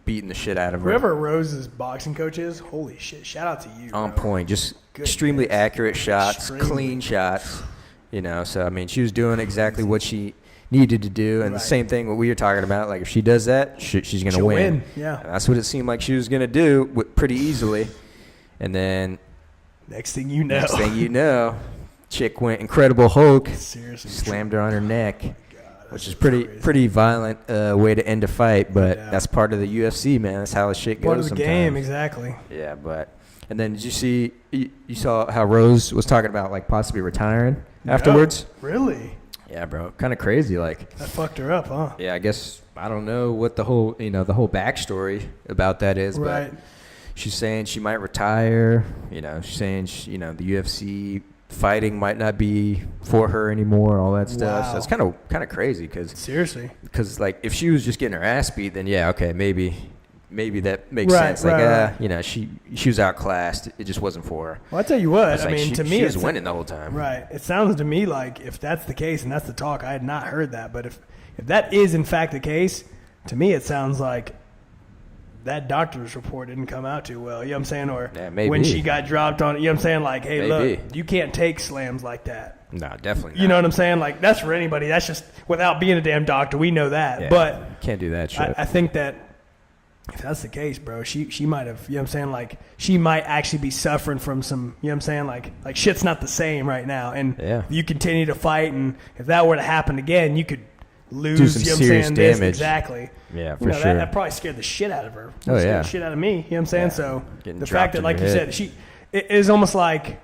beating the shit out of her. Whoever Rose's boxing coach is, holy shit! Shout out to you. On bro. point, just extremely accurate shots, clean shots. So I mean, she was doing exactly what she needed to do, and the same thing what we were talking about. Like if she does that, she's gonna win. Yeah, and that's what it seemed like she was gonna do pretty easily. And then next thing you know, chick went Incredible Hulk. Seriously, slammed her on her neck, which is pretty violent way to end a fight. But that's part of the UFC, man. That's how the shit goes. Part of the sometimes. game, exactly. Yeah, and then did you saw how Rose was talking about like possibly retiring afterwards? Really? Yeah, bro. Kind of crazy. Like that fucked her up, huh? Yeah, I guess I don't know what the whole backstory about that is, but she's saying she might retire. She's saying the UFC fighting might not be for her anymore, all that stuff. So it's kind of crazy because like if she was just getting her ass beat, then yeah, okay, maybe that makes sense. Like she was outclassed. It just wasn't for her. Well, I tell you what, I mean, to me, she was winning the whole time. Right. It sounds to me like if that's the case and that's the talk, I had not heard that, but if that is in fact the case, to me it sounds like that doctor's report didn't come out too well, you know what I'm saying? Or when she got dropped on, you know what I'm saying? Like, hey, look, you can't take slams like that. No, definitely not. You know what I'm saying? Like, that's for anybody. That's just, without being a damn doctor, we know that. But can't do that shit. I think that if that's the case, bro, she might have, you know what I'm saying? Like, she might actually be suffering from some, you know what I'm saying? Like shit's not the same right now. And if you continue to fight, and if that were to happen again, you could lose, do some you know serious what I'm saying? damage. Exactly. Yeah, for sure. That probably scared the shit out of her. Oh, scared yeah. the shit out of me, you know what I'm saying? Yeah. So Getting the fact that, like you said, it is almost like,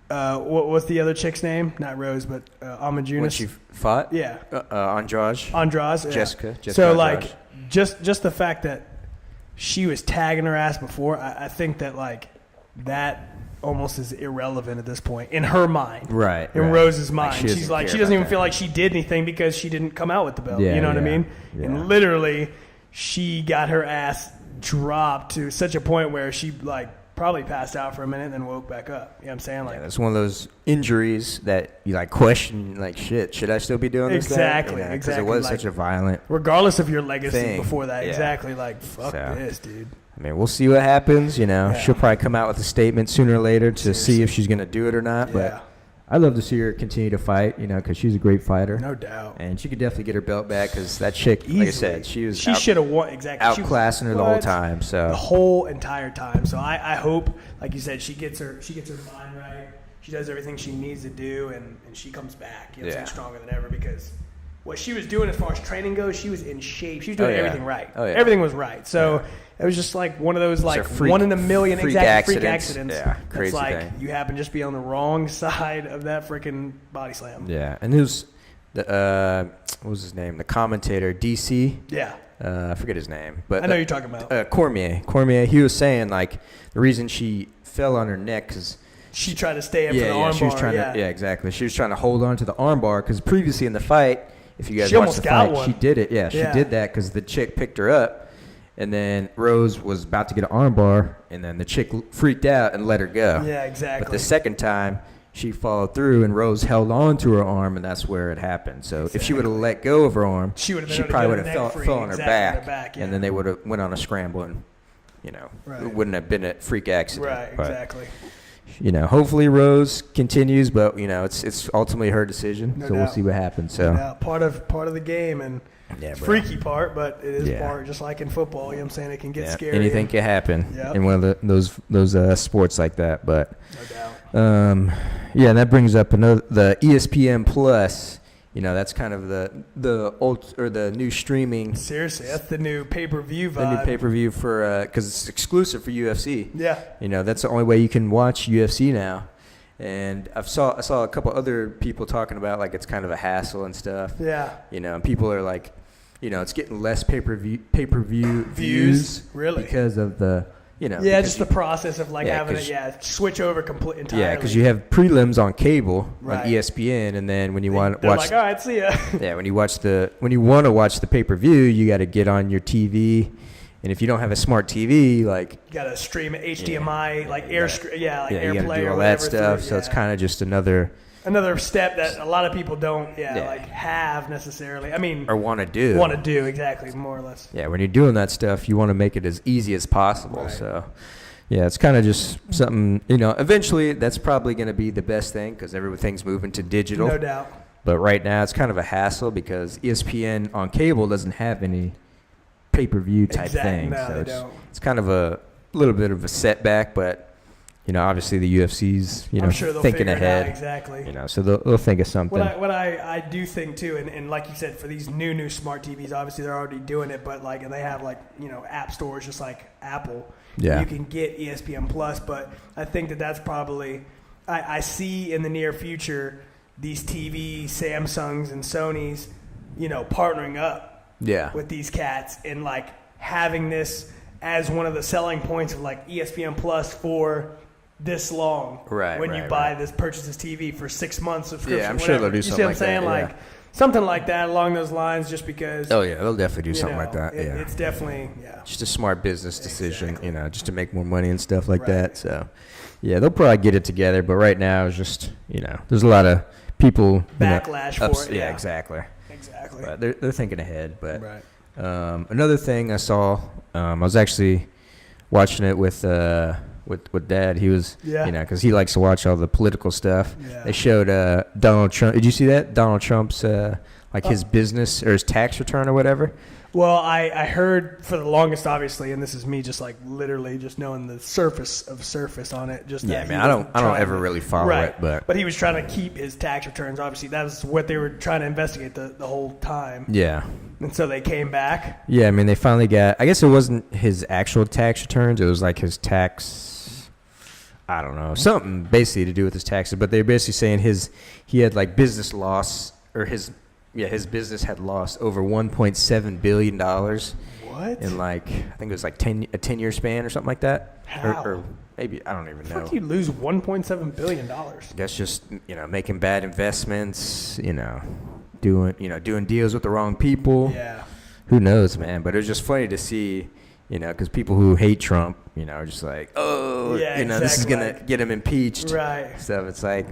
what's the other chick's name? Not Rose, but Amajunas. When she fought? Yeah. Andrade. Yeah. Jessica So, Andrade. like, just the fact that she was tagging her ass before, I think that, like, that almost is irrelevant at this point in her mind. Right. In Rose's mind. Like, She's like, she doesn't even feel like she did anything because she didn't come out with the belt. Yeah, you know what I yeah, mean? yeah. And literally, she got her ass dropped to such a point where she, like, probably passed out for a minute and then woke back up. You know what I'm saying? Like, that's one of those injuries that you, like, question, like, shit, should I still be doing this? Exactly. Because it was, like, such a violent regardless of your legacy thing. before that. Yeah. Exactly. Like, fuck this, dude. I mean, we'll see what happens. You know, Yeah. she'll probably come out with a statement sooner or later to see if she's going to do it or not. Yeah. But I'd love to see her continue to fight, you know, because she's a great fighter. No doubt. And she could definitely get her belt back because that chick, like I said, she should have won. Exactly. Outclassing her the whole time. So the whole entire time. So I hope, like you said, she gets her mind right. She does everything she needs to do, and she comes back. You know what I'm saying, stronger than ever, because what she was doing as far as training goes, she was in shape. She was doing everything right. Oh, yeah. Everything was right. So it was just like one of those, like, one in a million freak accidents. Yeah, crazy it's like thing. you happen to just be on the wrong side of that freaking body slam. Yeah, and it was the what was his name? The commentator, DC. Yeah. I forget his name, but I know you're talking about Cormier. He was saying, like, the reason she fell on her neck because she tried to stay up for the arm she was bar. trying to, exactly. She was trying to hold on to the arm bar because previously in the fight, if you guys She watched almost the got fight, one. she did it. Yeah, she did that because the chick picked her up, and then Rose was about to get an arm bar, and then the chick freaked out and let her go. Yeah, exactly. But the second time, she followed through, and Rose held on to her arm, and that's where it happened. So if she would have let go of her arm, she probably would have fell on her back, and then they would have went on a scramble, and, you know, it wouldn't have been a freak accident. Right, But, exactly. you know, hopefully Rose continues, but, you know, it's ultimately her decision, No so doubt. we'll see what happens. So part of the game, and freaky part, but it is part, just like in football. You know what I'm saying? It can get scary. Anything can happen in one of those sports like that. But no doubt. And that brings up the ESPN Plus. You know, that's kind of the new streaming. Seriously, that's the new pay-per-view vibe. The new pay-per-view for because it's exclusive for UFC. Yeah. You know, that's the only way you can watch UFC now. And I saw a couple other people talking about, like, it's kind of a hassle and stuff. Yeah. You know, and people are like, you know, it's getting less pay-per-view views. Really? Because of the, you know. Yeah, just the process of, like, having it, switch over entirely. Yeah, because you have prelims on cable Right. on ESPN, and then when you want to They're watch, like, all right, see ya. yeah, when you want to watch the pay-per-view, you got to get on your TV, and if you don't have a smart TV, like, You gotta stream it, HDMI, like you AirPlay you got to or do all whatever. that stuff. So it's kind of just another step that a lot of people don't, like, have necessarily. I mean, or want to do. Exactly, more or less. Yeah, when you're doing that stuff, you want to make it as easy as possible. Right. So, yeah, it's kind of just something, you know, eventually that's probably going to be the best thing because everything's moving to digital. No doubt. But right now it's kind of a hassle because ESPN on cable doesn't have any pay-per-view type thing. No, so it's kind of a little bit of a setback, but, you know, obviously the UFC's, you know, I'm sure they'll thinking figure it ahead. out, exactly. You know, so they'll think of something. What I do think too, and like you said, for these new smart TVs, obviously they're already doing it, but, like, and they have, like, you know, app stores just like Apple. Yeah. You can get ESPN Plus, but I think that's probably I see in the near future these TV Samsungs and Sonys, you know, partnering up with these cats and, like, having this as one of the selling points of, like, ESPN Plus for this long. Right. When you purchase this TV for 6 months subscription. Yeah, I'm sure they'll do something like that. You see what I'm saying? Like, something like that along those lines, just because. Oh yeah, they'll definitely do something like that. It's definitely just a smart business decision, you know, just to make more money and stuff like that. So, yeah, they'll probably get it together. But right now, it's just, you know, there's a lot of people backlash for it. Yeah, exactly. But they're thinking ahead. But right. Another thing I saw, I was actually watching it with with Dad. He was, Yeah. because he likes to watch all the political stuff. Yeah. They showed Donald Trump. Did you see that? Donald Trump's his business or his tax return or whatever. Well, I heard for the longest, obviously, and this is me just like literally just knowing the surface on it. Just Yeah, man, I don't ever really follow it, but he was trying to keep his tax returns. Obviously, that was what they were trying to investigate the whole time. Yeah. And so they came back. Yeah, I mean, they finally got. I guess it wasn't his actual tax returns. It was like his tax. I don't know, something basically to do with his taxes. But they're basically saying he had like business loss or his business had lost over $1.7 billion. What? In like, I think it was like a 10-year span or something like that. How? Or maybe, I don't even know. How do you lose $1.7 billion? That's just, making bad investments, doing deals with the wrong people. Yeah. Who knows, man? But it was just funny to see, because people who hate Trump, are just like, this is going to get him impeached. Right. So it's like,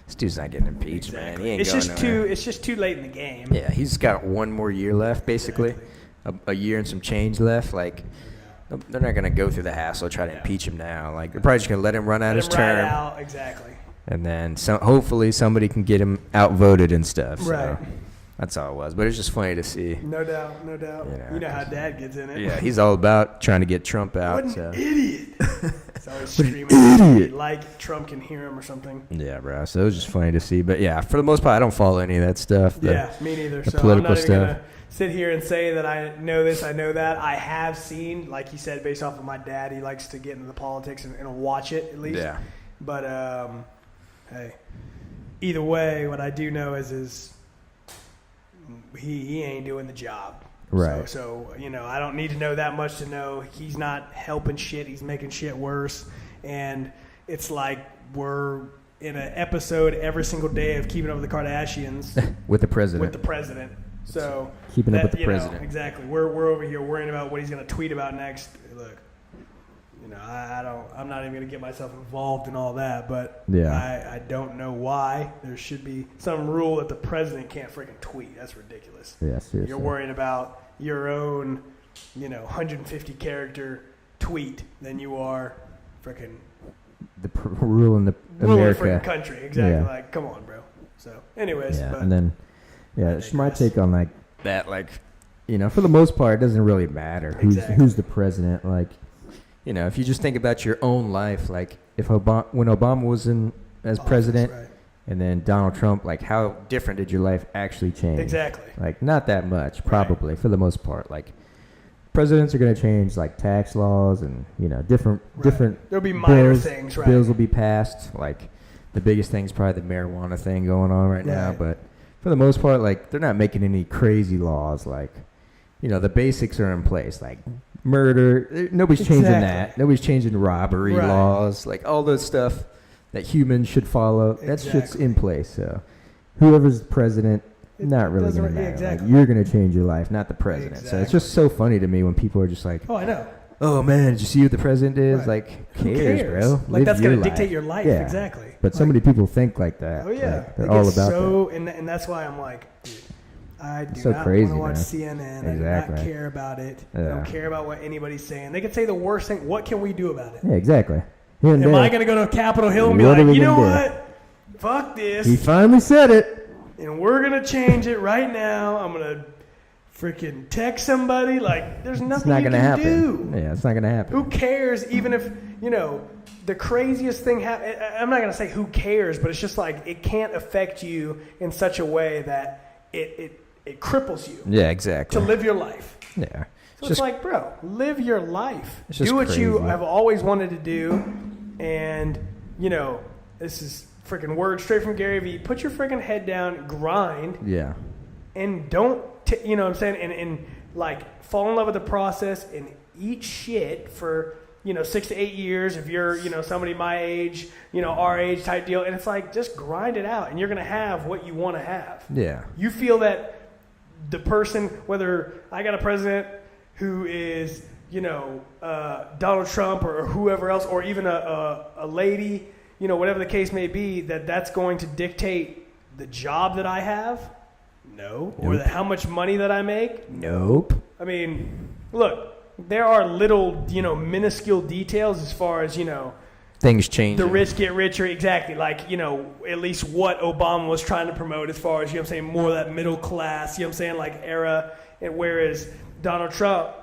this dude's not getting impeached, man. He ain't it's going just nowhere. it's just too late in the game. Yeah, he's got one more year left, basically. Exactly. A year and some change left. Like, they're not going to go through the hassle to try to impeach him now. Like, they're probably just going to let him run out his term. Exactly. And then hopefully somebody can get him outvoted and stuff. So right. That's all it was. But it's just funny to see. No doubt. You know how Dad gets in it. Yeah, he's all about trying to get Trump out. What an idiot. He's always screaming like Trump can hear him or something. Yeah, bro. So it was just funny to see. But, yeah, for the most part, I don't follow any of that stuff. Yeah, me neither. The so political I'm not even stuff. Gonna sit here and say that I know this, I know that. I have seen, like he said, based off of my dad, he likes to get into the politics and watch it at least. Yeah. But, hey, either way, what I do know is he ain't doing the job. Right. So, I don't need to know that much to know he's not helping shit. He's making shit worse. And it's like we're in an episode every single day of Keeping Up with the Kardashians. With the president. So keeping up with the president. Exactly. We're over here worrying about what he's going to tweet about next. Look, I'm not even going to get myself involved in all that, but I don't know why there should be some rule that the president can't freaking tweet. That's ridiculous. Yeah, seriously. You're worrying about your own, 150 character tweet than you are freaking rule in America. Freaking country. Exactly. Yeah. Like, come on, bro. So, anyways. Yeah, and then, it's my take on like that. Like, for the most part, it doesn't really matter who's the president. Like, if you just think about your own life, like when Obama was in as president, right. And then Donald Trump, like how different did your life actually change? Exactly. Like not that much, probably for the most part. Like presidents are going to change like tax laws and different. There'll be minor things. Right. Bills will be passed. Like the biggest thing is probably the marijuana thing going on right now, but for the most part, like they're not making any crazy laws. Like the basics are in place. Like murder, nobody's changing that. Nobody's changing robbery laws, like all those stuff that humans should follow. That shit's in place. So whoever's president, not really going to matter. Exactly. Like, you're going to change your life, not the president. Exactly. So it's just so funny to me when people are just like, oh, I know. Oh man, did you see what the president is? Right. Like, who cares, bro? Like that's going to dictate your life. Yeah. Exactly. But so many people think like that. Oh yeah, like, they're all about that. And that's why I'm like, dude, I do so not crazy, want to watch man. CNN. Exactly. I do not care about it. Yeah. I don't care about what anybody's saying. They can say the worst thing. What can we do about it? Yeah, exactly. Am I going to go to Capitol Hill and be like, you know what? Fuck this. He finally said it. And we're going to change it right now. I'm going to freaking text somebody. Like, there's nothing you can do. Yeah, it's not going to happen. Who cares even if, the craziest thing I'm not going to say who cares, but it's just like it can't affect you in such a way that it cripples you. Yeah, exactly. To live your life. Yeah. So it's like, bro, live your life. Do what crazy. You have always wanted to do. And, this is freaking word straight from Gary Vee. Put your freaking head down, grind. Yeah. And don't, you know what I'm saying? And like fall in love with the process and eat shit for, 6 to 8 years if you're, somebody my age, our age type deal. And it's like, just grind it out and you're going to have what you want to have. Yeah. You feel that the person, whether I got a president who is, Donald Trump or whoever else, or even a lady, whatever the case may be, that's going to dictate the job that I have? No. Nope. Or how much money that I make? Nope. I mean, look, there are little, minuscule details as far as, things change. The rich get richer, exactly. Like, at least what Obama was trying to promote as far as, more of that middle class, like era. And whereas Donald Trump,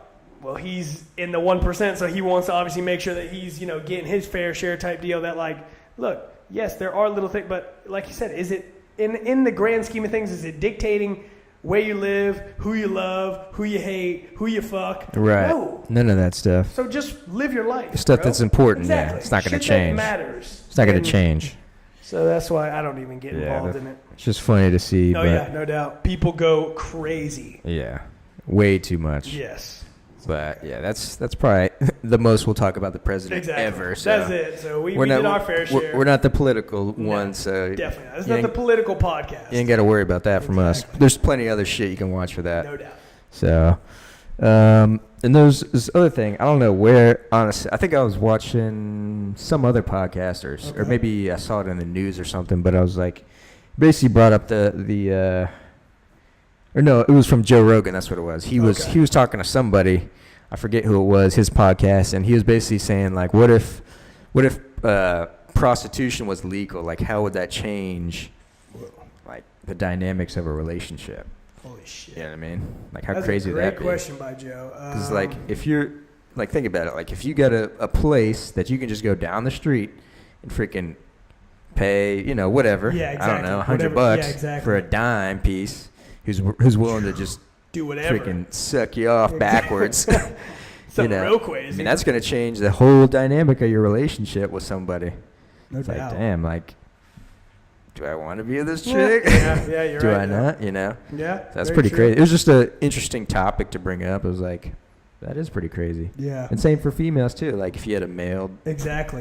well, he's in the 1%, so he wants to obviously make sure that he's, getting his fair share type deal that, like, look, yes, there are little things, but like you said, is it, in the grand scheme of things, is it dictating where you live, who you love, who you hate, who you fuck? Right. No. None of that stuff. So just live your life. Stuff that's important. Exactly. Yeah. It's not going to Shit change. that matters. It's not going to change. So that's why I don't even get involved in it. It's just funny to see. Oh, yeah, no doubt. People go crazy. Yeah. Way too much. Yes. But yeah, that's probably the most we'll talk about the president ever. So that's it. So we did our fair share. We're not the political ones, so definitely not. It's not the political podcast. You ain't got to worry about that from us. There's plenty of other shit you can watch for that. No doubt. So, and there's this other thing. I don't know where. Honestly, I think I was watching some other podcast, or maybe I saw it in the news or something. But I was like, basically brought up or no, it was from Joe Rogan. That's what it was. He was talking to somebody. I forget who it was. His podcast, and he was basically saying like, what if prostitution was legal? Like, how would that change, like, the dynamics of a relationship? Holy shit! You know what I mean? Like, how crazy would that be? Great question by Joe. Because like, if you're like, think about it. Like, if you got a place that you can just go down the street and freaking pay, whatever. Yeah, exactly. I don't know, $100 for a dime piece. Who's willing to just do whatever, freaking suck you off backwards? Real crazy. I mean, that's going to change the whole dynamic of your relationship with somebody. No it's doubt. Like, damn, like, do I want to be with this chick? Yeah, you're do right. I not? Yeah, so that's pretty crazy. It was just an interesting topic to bring up. It was like, that is pretty crazy. Yeah. And same for females too. Like, if you had a male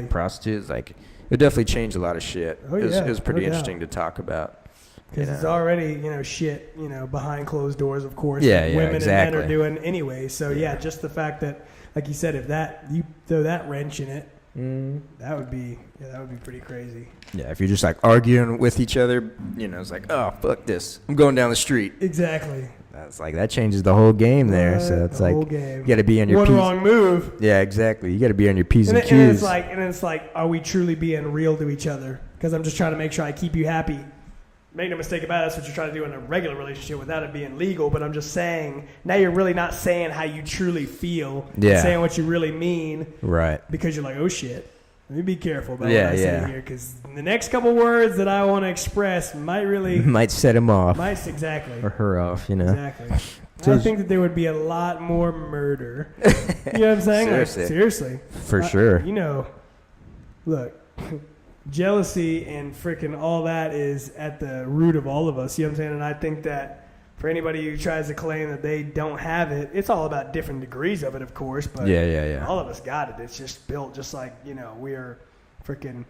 prostitute, it's like, it would definitely change a lot of shit. It was pretty interesting to talk about. Because it's already, shit, behind closed doors, of course. Yeah, women and men are doing anyway. So, just the fact that, like you said, if you throw that wrench in it, that would be pretty crazy. Yeah, if you're just, like, arguing with each other, it's like, oh, fuck this. I'm going down the street. Exactly. That's like, that changes the whole game there. So it's like, you got to be on your P's. One wrong move. Yeah, exactly. You got to be on your P's and Q's. And it's like, are we truly being real to each other? Because I'm just trying to make sure I keep you happy. Make no mistake about it, that's what you're trying to do in a regular relationship without it being legal. But I'm just saying, now you're really not saying how you truly feel. Yeah. You're saying what you really mean. Right. Because you're like, oh, shit. Let me be careful about what I say here. Because the next couple words that I want to express might set him off. Exactly. Or her off, Exactly. So I think that there would be a lot more murder. You know what I'm saying? Seriously. For sure. Look. Jealousy and freaking all that is at the root of all of us. You know what I'm saying? And I think that for anybody who tries to claim that they don't have it, it's all about different degrees of it, of course. But all of us got it. It's just built just like, we are freaking,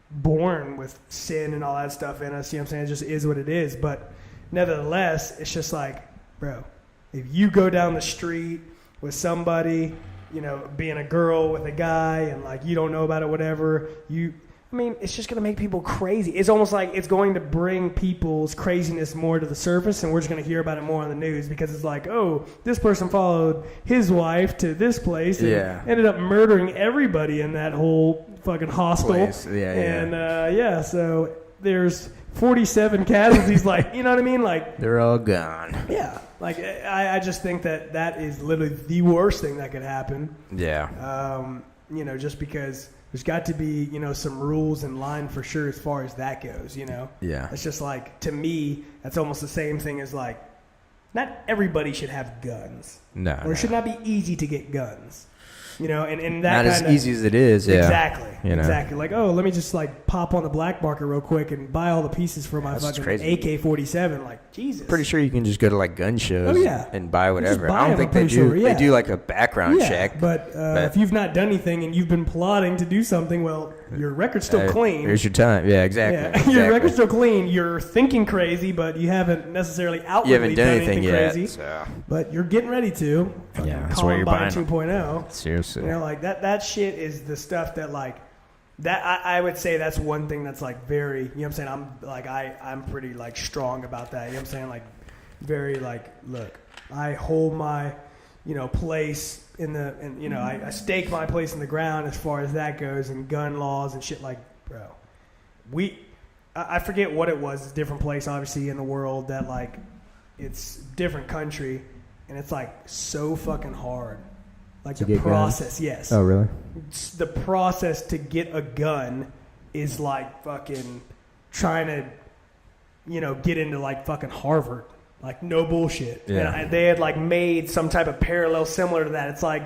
born with sin and all that stuff in us. You know what I'm saying? It just is what it is. But nevertheless, it's just like, bro, if you go down the street with somebody, being a girl with a guy and like you don't know about it, whatever, it's just going to make people crazy. It's almost like it's going to bring people's craziness more to the surface, and we're just going to hear about it more on the news because it's like, oh, this person followed his wife to this place and ended up murdering everybody in that whole fucking hostel. So there's 47 casualties, like, you know what I mean? Like, they're all gone. Yeah. Like, I just think that is literally the worst thing that could happen. Yeah. Just because there's got to be, some rules in line for sure as far as that goes, Yeah. It's just like, to me, that's almost the same thing as like, not everybody should have guns. No. Or it should not be easy to get guns. And not that as easy as it is. Yeah. Exactly. Exactly. Like, oh, let me just like pop on the black market real quick and buy all the pieces for my fucking AK-47. Like, Jesus. Pretty sure you can just go to like gun shows and buy whatever. I don't think they do. Sure, They do like a background check. But if you've not done anything and you've been plotting to do something, well, your record's still clean. Here's your time. Yeah, exactly. Your record's still clean. You're thinking crazy, but you haven't necessarily outwardly done anything crazy. So. But you're getting ready to. That's where you're buying 2.0. Seriously. Like that shit is the stuff that like that I would say that's one thing that's like very, you know what I'm saying? I'm pretty like strong about that. You know what I'm saying? Like very like, look, I hold my place I stake my place in the ground as far as that goes, and gun laws and shit. Like, bro, I forget what it was. It's a different place, obviously, in the world that, like, it's different country, and it's, like, so fucking hard. Like, the process, guns? Yes. Oh, really? The process to get a gun is, like, fucking trying to, get into, like, fucking Harvard. Like, no bullshit. Yeah. And they had, like, made some type of parallel similar to that. It's like,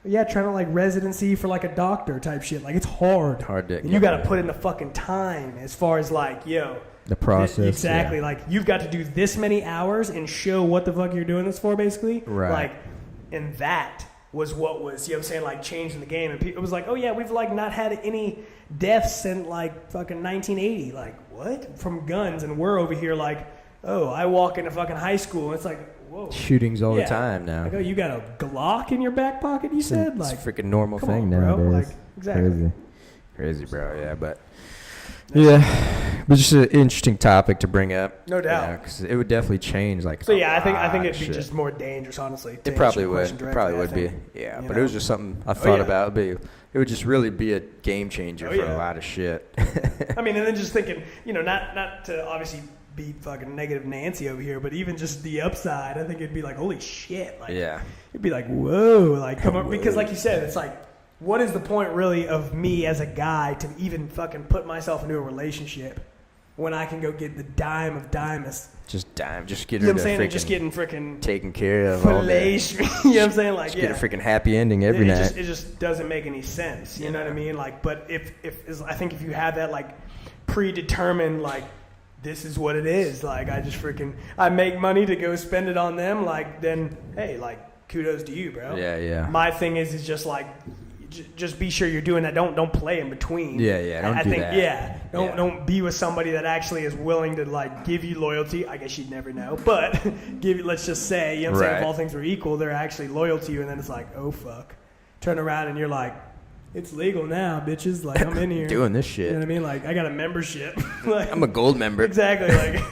yeah, trying to, like, residency for, like, a doctor type shit. Like, it's hard. And you got to put in the fucking time as far as, like, the process. Exactly. Yeah. Like, you've got to do this many hours and show what the fuck you're doing this for, basically. Right. Like, and that was what was, I'm saying, like, changing the game. And it was like, oh, yeah, we've, like, not had any deaths since, like, fucking 1980. Like, what? From guns. And we're over here, like, oh, I walk into fucking high school, and it's like, whoa. Shootings all the time now. Like, oh, you got a Glock in your back pocket, you said? It's like, a freaking normal thing on, nowadays. Like, exactly. Crazy, bro. Yeah, but just an interesting topic to bring up. No doubt. Because it would definitely change, like, so, yeah, I think it'd be just more dangerous, honestly. It probably would. It probably would be. Yeah, but it was just something I thought about. It would just really be a game changer for a lot of shit. I mean, and then just thinking, not to obviously be fucking negative Nancy over here, but even just the upside, I think it'd be like, holy shit. Like, it'd be like, whoa. Like, come on. Because like you said, it's like, what is the point really of me as a guy to even fucking put myself into a relationship when I can go get the dime of dimes? Just get her just getting freaking taken care of all day. You know what I'm saying? Like, get a freaking happy ending every night. It just doesn't make any sense. You know what I mean? Like, but if I think if you have that, like, predetermined, like, this is what it is. Like, I make money to go spend it on them. Like, then, hey, like, kudos to you, bro. Yeah. My thing is just like, just be sure you're doing that. Don't play in between. Yeah. Don't do that. Yeah. Don't be with somebody that actually is willing to, like, give you loyalty. I guess you'd never know, but let's just say, you know what I'm saying, if all things were equal, they're actually loyal to you, and then it's like, oh fuck, turn around and you're like, it's legal now, bitches. Like, I'm in here doing this shit. You know what I mean? Like, I got a membership. Like, I'm a gold member. Exactly. Like,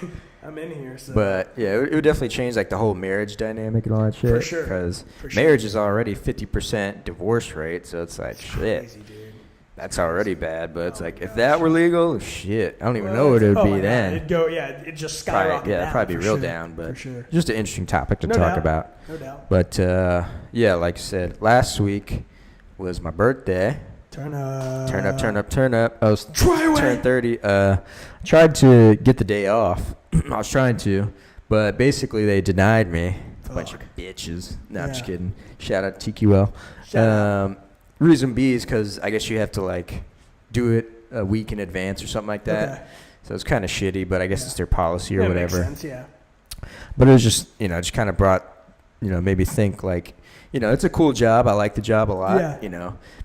I'm in here. So. But yeah, it would definitely change, like, the whole marriage dynamic and all that shit. For sure. Because marriage is already 50% divorce rate, so it's like, shit. Crazy, dude. That's already bad. But it's like, if that were legal, shit, I don't even know what it would be then. It'd go, it'd just skyrocket. It'd probably be real down. But just an interesting topic to talk about. No doubt. But like I said, last week was my birthday. Turn up. I was turned 30. Tried to get the day off. I was trying to, but basically they denied me. Bunch of bitches. No, I'm just kidding. Shout out to TQL. Reason B is because I guess you have to, like, do it a week in advance or something like that. Okay. So it's kind of shitty, but I guess it's their policy or whatever. Makes sense, But it was just, just kind of brought, made me think, like, it's a cool job. I like the job a lot,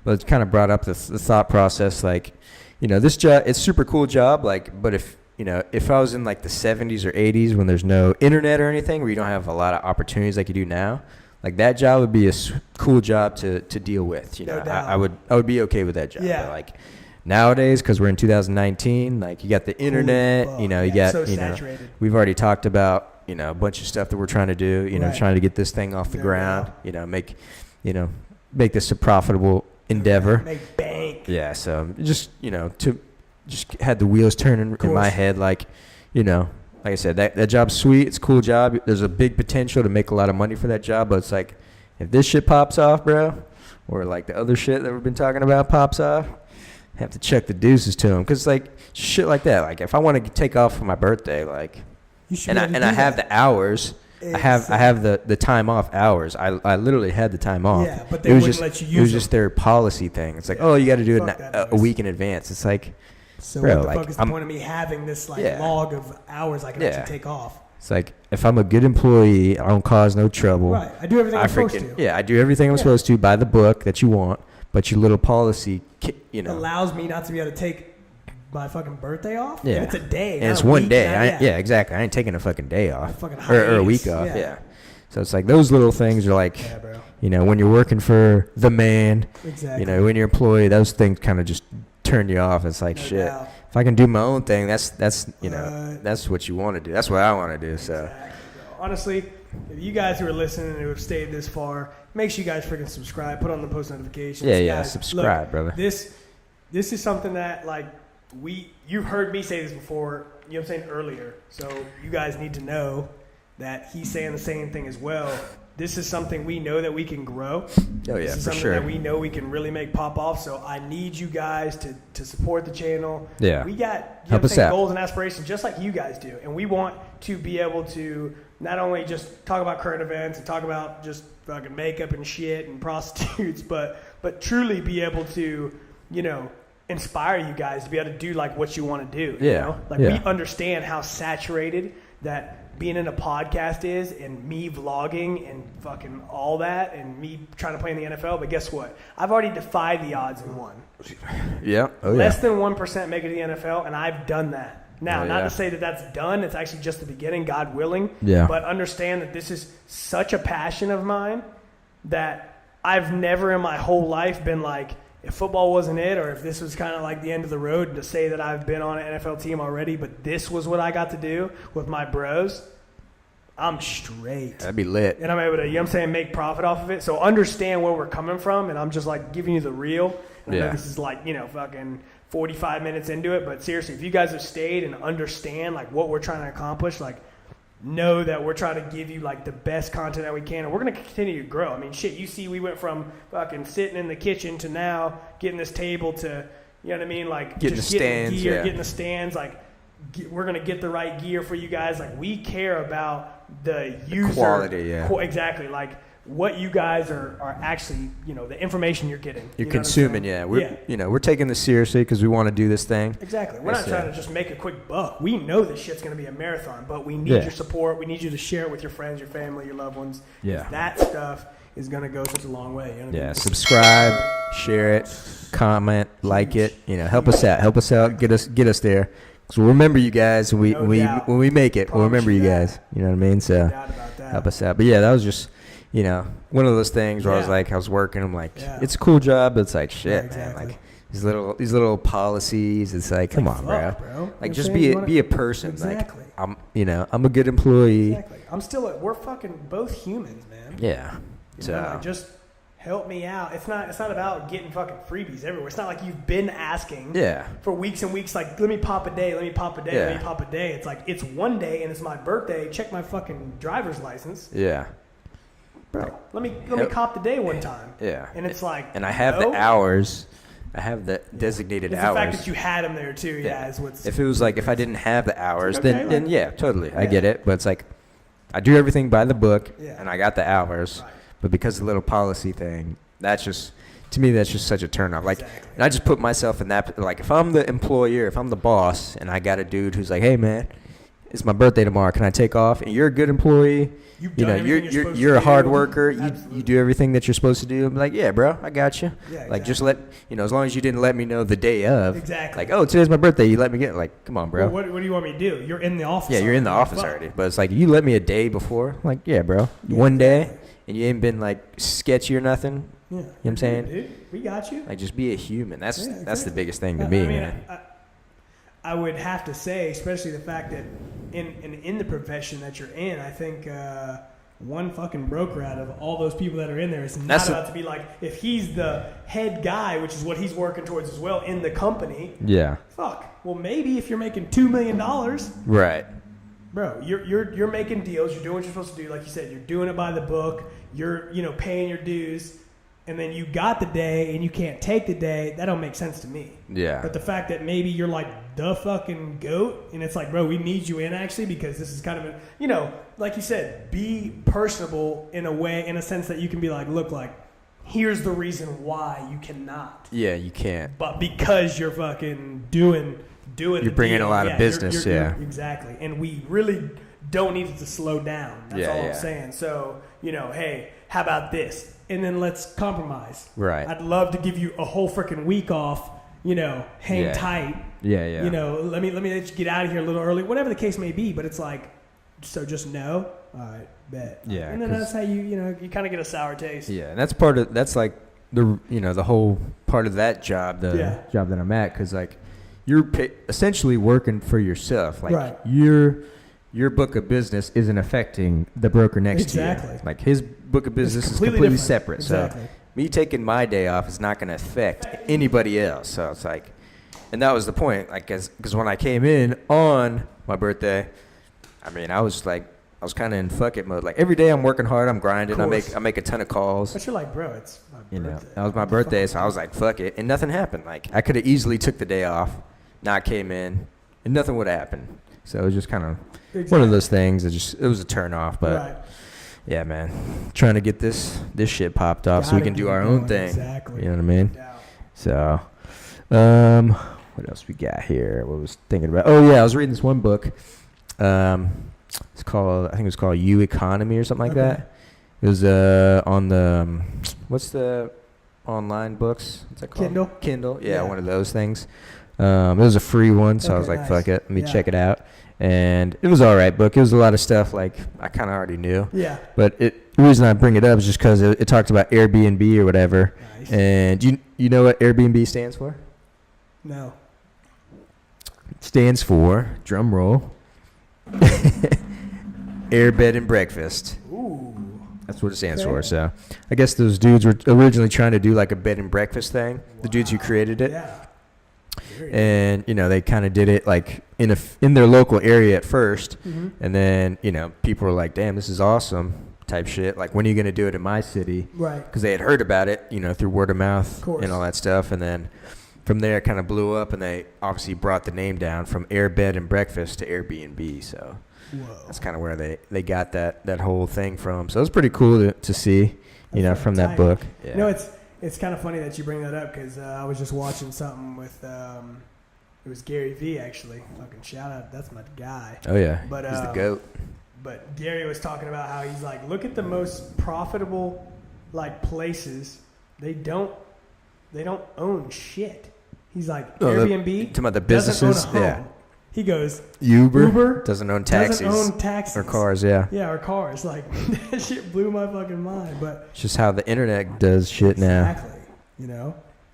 but it's kind of brought up the thought process, like, this job, it's a super cool job, like, but if I was in, like, the 70s or 80s when there's no internet or anything, where you don't have a lot of opportunities like you do now, like, that job would be a cool job to deal with, I would be okay with that job. But, like, nowadays, because we're in 2019, like, you got the internet, you got, so saturated. We've already talked about, a bunch of stuff that we're trying to do, trying to get this thing off the ground, make this a profitable endeavor. Make bank. Yeah, so just, just had the wheels turning in my head, like, like I said, that job's sweet, it's a cool job. There's a big potential to make a lot of money for that job, but it's like, if this shit pops off, bro, or like the other shit that we've been talking about pops off, I have to check the deuces to them, because, like, shit like that, like, if I want to take off for my birthday, like, I have the hours. Exactly. I have the time off hours. I literally had the time off. Yeah, but they wouldn't let you use it. It was just their policy thing. It's like, oh, you got to do it a week in advance. It's like, so bro, what the fuck is the point of me having this, like, log of hours I can actually take off? It's like, if I'm a good employee, I don't cause no trouble. Right. I do everything I'm supposed to. Yeah, I do everything I'm supposed to by the book that you want, but your little policy, allows me not to be able to take my fucking birthday off? Yeah. And it's a day. And it's one day. Exactly. I ain't taking a fucking day off. Or a week off. Yeah. So it's like those little things are like, when you're working for the man, when you're an employee, those things kind of just turn you off. It's like, shit. Doubt. If I can do my own thing, that's what you want to do. That's what I want to do. So, honestly, if you guys who are listening and who have stayed this far, make sure you guys freaking subscribe. Put on the post notifications. Yeah, guys, subscribe, look, brother. This is something that, like, you've heard me say this before, you know what I'm saying, earlier. So you guys need to know that he's saying the same thing as well. This is something we know that we can grow. Oh, yeah, this is for something sure. that we know we can really make pop off. So I need you guys to support the channel. Yeah. We got Help us out. goals and aspirations just like you guys do. And we want to be able to not only just talk about current events and talk about just fucking makeup and shit and prostitutes, but truly be able to, you know, inspire you guys to be able to do like what you want to do. You know? Like we understand how saturated that being in a podcast is, and me vlogging and fucking all that, and me trying to play in the NFL. But guess what? I've already defied the odds and won. Yeah. Oh, Less than 1% make it to the NFL, and I've done that. Now, not yeah. to say that that's done. It's actually just the beginning, God willing. Yeah. But understand that this is such a passion of mine that I've never in my whole life been like, if football wasn't it, or if this was kind of like the end of the road, to say that I've been on an NFL team already, but this was what I got to do with my bros, I'm straight. That'd be lit. And I'm able to, you know what I'm saying, make profit off of it. So understand where we're coming from, and I'm just like giving you the real. And I know this is like, you know, fucking 45 minutes into it, but seriously, if you guys have stayed and understand like what we're trying to accomplish, like know that we're trying to give you like the best content that we can, and we're going to continue to grow. I mean, shit, you see we went from fucking sitting in the kitchen to now getting this table to, you know what I mean, like getting just the stands, getting gear, getting the stands, like we're going to get the right gear for you guys. Like we care about the user quality, exactly, like what you guys are actually, you know, the information you're getting. You're consuming, We're you know, we're taking this seriously because we want to do this thing. Exactly. We're not trying to just make a quick buck. We know this shit's going to be a marathon, but we need your support. We need you to share it with your friends, your family, your loved ones. Yeah. That stuff is going to go such a long way. You know what I mean? Subscribe, share it, comment, like it. You know, help us out. Help us out. Get us there. Because we'll remember you guys when we make it. We'll remember you guys. You know what I mean? So help us out. But yeah, that was just, you know, one of those things where I was working. I'm like, it's a cool job, but it's like shit, man. Like these little policies. It's like, come on, bro. Like just be a person. Exactly. Like I'm a good employee. Exactly. We're fucking both humans, man. Yeah. So like, just help me out. It's not about getting fucking freebies everywhere. It's not like you've been asking for weeks and weeks, like, let me pop a day, let me pop a day, let me pop a day. It's like, it's one day and it's my birthday. Check my fucking driver's license. Yeah. Bro, let me cop the day one time. Yeah. And it's like, and I have the hours. I have the designated hours. The fact that you had them there too, is what's. If it was like, if I didn't have the hours, then yeah, totally, I get it. But it's like, I do everything by the book, and I got the hours. Right. But because of the little policy thing, that's just, to me, that's just such a turnoff. Like, and I just put myself in that. Like, if I'm the employer, if I'm the boss, and I got a dude who's like, hey man, it's my birthday tomorrow, can I take off? And you're a good employee. You know, you're a hard worker. You do everything that you're supposed to do. I'm like, yeah, bro, I got you. Yeah, like, just as long as you didn't let me know the day of. Exactly. Like, oh, today's my birthday. You let me get, like, come on, bro. Well, what do you want me to do? You're in the office. Yeah, you're in the office already. But it's like, you let me a day before. Like, yeah, bro. One day, and you ain't been, like, sketchy or nothing. Yeah. You know what I'm saying? Dude, we got you. Like, just be a human. That's the biggest thing to me, man. I would have to say, especially the fact that in the profession that you're in, I think one fucking broker out of all those people that are in there is not about to be like, if he's the head guy, which is what he's working towards as well in the company. Yeah. Fuck. Well, maybe if you're making $2 million, right, bro, you're making deals. You're doing what you're supposed to do. Like you said, you're doing it by the book. You're paying your dues. And then you got the day and you can't take the day, that don't make sense to me. Yeah. But the fact that maybe you're like the fucking GOAT, and it's like, bro, we need you in actually because this is kind of a, like you said, be personable in a way, in a sense that you can be like, look, like, here's the reason why you cannot. Yeah, you can't. But because you're fucking doing you're bringing a lot of business, exactly. And we really don't need it to slow down. That's all I'm saying. So, hey, how about this? And then let's compromise. Right. I'd love to give you a whole freaking week off, hang tight. Yeah. Let me let you get out of here a little early, whatever the case may be. But it's like, so just know, all right, bet. Yeah. And then that's how you kind of get a sour taste. Yeah. And that's like the whole part of that job, job that I'm at. Cause like you're essentially working for yourself. Like you're your book of business isn't affecting the broker next to you. Exactly. Like his book of business is completely separate. Exactly. So me taking my day off is not going to affect anybody else. So it's like, and that was the point. Like, because when I came in on my birthday, I mean, I was kind of in fuck it mode. Like every day I'm working hard, I'm grinding, I make a ton of calls. But you're like, bro, it's my birthday. You know, that was my birthday, so I was like, fuck it, and nothing happened. Like I could have easily took the day off, not came in, and nothing would have happened. So it was just kind of one of those things. It was a turn off, but right. Yeah, man, trying to get this shit popped off so we can do our own thing. Exactly. You know what I mean? So, what else we got here? What was thinking about? Oh yeah, I was reading this one book. It's called, I think it was called You Economy or something like that. It was on the what's the online books? What's that called? Kindle. Yeah, one of those things. It was a free one, so I was like, fuck it, let me check it out. And it was all right book. It was a lot of stuff like I kind of already knew. Yeah. But the reason I bring it up is just because it talked about Airbnb or whatever. Nice. And you know what Airbnb stands for? No. It stands for, drum roll, Air Bed and Breakfast. Ooh. That's what it stands for. So I guess those dudes were originally trying to do like a bed and breakfast thing. Wow. The dudes who created it. Yeah. And they kind of did it like in their local area at first, and then people were like, "Damn, this is awesome!" type shit. Like, when are you gonna do it in my city? Right? Because they had heard about it, through word of mouth and all that stuff, and then from there it kind of blew up, and they obviously brought the name down from Air Bed and Breakfast to Airbnb. So that's kind of where they got that whole thing from. So it's pretty cool to see, from that book. Yeah. It's kind of funny that you bring that up because I was just watching something with it was Gary V actually. Fucking shout out, that's my guy. Oh yeah, but he's the GOAT. But Gary was talking about how he's like, look at the most profitable like places. They don't own shit. He's like, Airbnb talking about the businesses. Yeah. He goes, Uber doesn't own taxis. Or cars, yeah. Yeah, or cars. Like, that shit blew my fucking mind. But it's just how the internet does shit now. Exactly.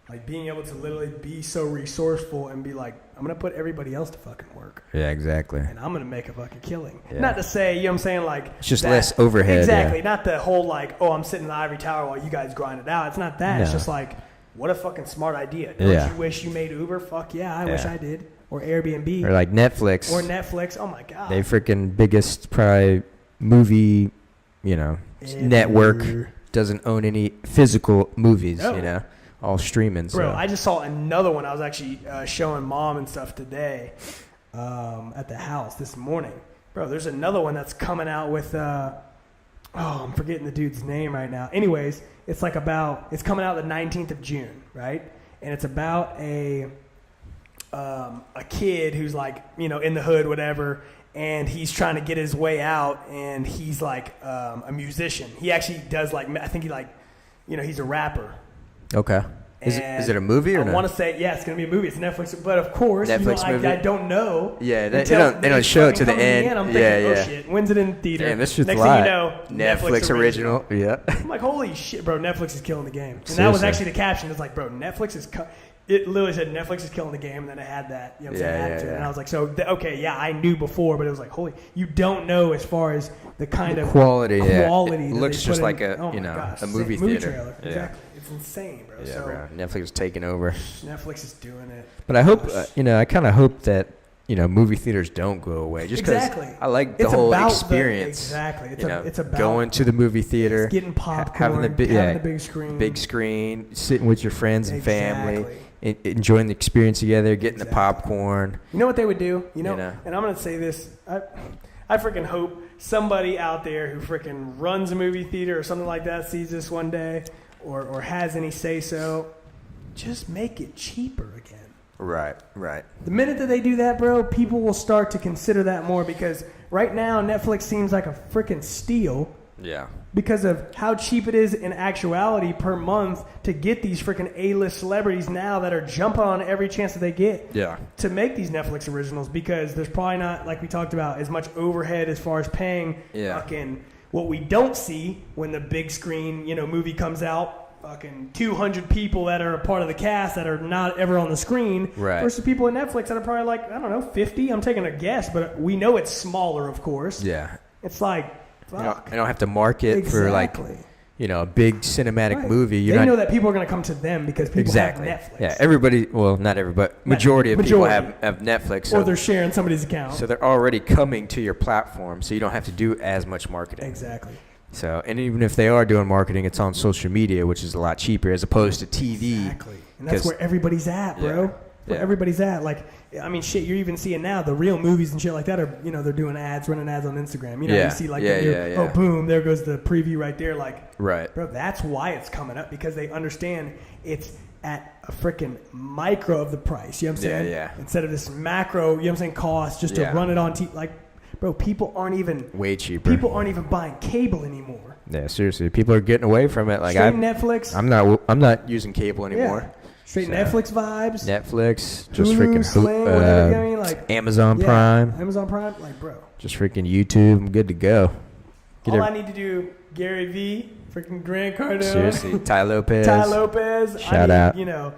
Like being able to literally be so resourceful and be like, I'm going to put everybody else to fucking work. Yeah, exactly. And I'm going to make a fucking killing. Yeah. Not to say, what I'm saying? Like, it's just less overhead. Exactly. Yeah. Not the whole like, I'm sitting in the ivory tower while you guys grind it out. It's not that. No. It's just like, what a fucking smart idea. Don't you wish you made Uber? Fuck yeah, I wish I did. Or Airbnb. Or like Netflix. Oh my God. They freaking biggest probably movie, network doesn't own any physical movies, all streaming. Bro, I just saw another one. I was actually showing mom and stuff today at the house this morning. Bro, there's another one that's coming out with, I'm forgetting the dude's name right now. Anyways, it's coming out the 19th of June, right? And it's about a kid who's like, in the hood, whatever, and he's trying to get his way out, and he's like a musician. He actually does I think he's a rapper. Okay. Is it a movie or not? I want to say, it's going to be a movie. It's Netflix, but of course, movie? I don't know. Yeah, they don't show it to the end. I'm thinking, oh shit, when's it in theater? Damn, this shit's Next live. thing you know, Netflix original. Yeah. I'm like, holy shit, bro, Netflix is killing the game. And that was actually the caption. It's like, bro, Netflix is... It literally said Netflix is killing the game, and then it had that, added to it. And I was like, I knew before, but it was like, holy, you don't know as far as the kind of quality. It looks just like a movie theater. Trailer. Yeah. Exactly. It's insane, bro. Yeah, bro. Netflix is taking over. Netflix is doing it. But I hope, I kind of hope that, movie theaters don't go away. Just because I like the whole experience. Exactly. It's about going to the movie theater, getting popcorn, having the big screen. Big screen, sitting with your friends and family. Enjoying the experience together, getting the popcorn. You know what they would do? And I'm going to say this. I freaking hope somebody out there who freaking runs a movie theater or something like that sees this one day or has any say-so. Just make it cheaper again. Right. The minute that they do that, bro, people will start to consider that more because right now Netflix seems like a freaking steal. Yeah. Because of how cheap it is in actuality per month to get these freaking A-list celebrities now that are jumping on every chance that they get to make these Netflix originals because there's probably not, like we talked about, as much overhead as far as paying fucking what we don't see when the big screen, movie comes out fucking 200 people that are a part of the cast that are not ever on the screen versus people at Netflix that are probably like, I don't know, 50. I'm taking a guess, but we know it's smaller, of course. Yeah. It's like, fuck. I don't have to market for like, you know, a big cinematic movie. They know that people are going to come to them because people have Netflix. Yeah, everybody, well, not everybody, but majority of people have Netflix. Or they're sharing somebody's account. So they're already coming to your platform, so you don't have to do as much marketing. Exactly. So, and even if they are doing marketing, it's on social media, which is a lot cheaper as opposed to TV. Exactly. And that's where everybody's at, bro. Yeah. Where everybody's at. Like, I mean, shit, you're even seeing now the real movies and shit like that are, you know, they're doing ads, running ads on Instagram. You know, you see like, oh, boom, there goes the preview right there. Like, bro, that's why it's coming up, because they understand it's at a freaking micro of the price. You know what I'm saying? Yeah. Instead of this macro, you know what I'm saying, cost just to run it on TV. Like, bro, people aren't even way cheaper. People aren't even buying cable anymore. Yeah, seriously, people are getting away from it. Like, Netflix. I'm not using cable anymore. Yeah. Straight Netflix vibes. Netflix, just Hulu, freaking Sling, whatever, you know what I mean? Like, Amazon Prime. Amazon Prime, like, bro. Just freaking YouTube. I'm good to go. I need to do, Gary V, freaking Grant Cardone. Seriously, Ty Lopez. Shout out. You know,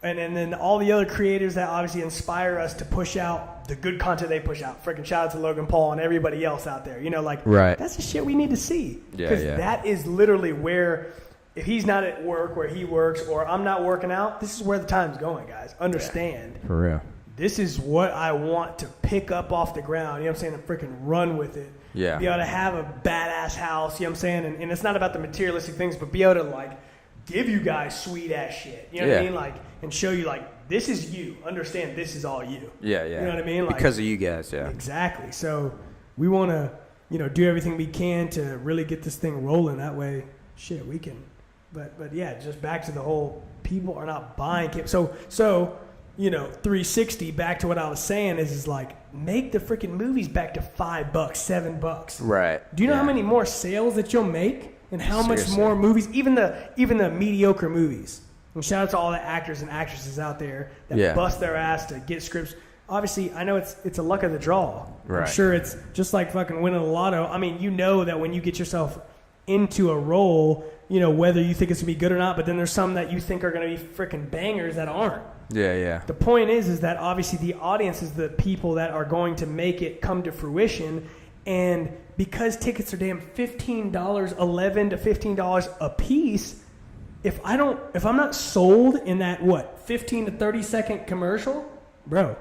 and then all the other creators that obviously inspire us to push out the good content they push out. Freaking shout out to Logan Paul and everybody else out there. You know, like, that's the shit we need to see. Because that is literally where, if he's not at work where he works, or I'm not working out, this is where the time's going, guys. Understand. For real. This is what I want to pick up off the ground. You know what I'm saying? And freaking run with it. Yeah. Be able to have a badass house. You know what I'm saying? And it's not about the materialistic things, but be able to, like, give you guys sweet ass shit. You know what I mean? Like, and show you, like, this is you. Understand this is all you. Yeah. You know what I mean? Like, because of you guys, Exactly. So we want to, you know, do everything we can to really get this thing rolling. That way, shit, we can. But yeah, just back to the whole, people are not buying it. So, you know, 360, back to what I was saying is like, make the freaking movies back to $5, $7. Right. Do you know how many more sales that you'll make, and how much more movies, even the mediocre movies. And shout out to all the actors and actresses out there that bust their ass to get scripts. Obviously, I know it's a luck of the draw. Right. I'm sure it's just like fucking winning the lotto. I mean, you know that when you get yourself into a role, you know, whether you think it's going to be good or not, but then there's some that you think are going to be freaking bangers that aren't. Yeah. The point is that obviously the audience is the people that are going to make it come to fruition, and because tickets are damn $15, $11 to $15 a piece, if I'm not sold in that 15 to 30 second commercial, bro,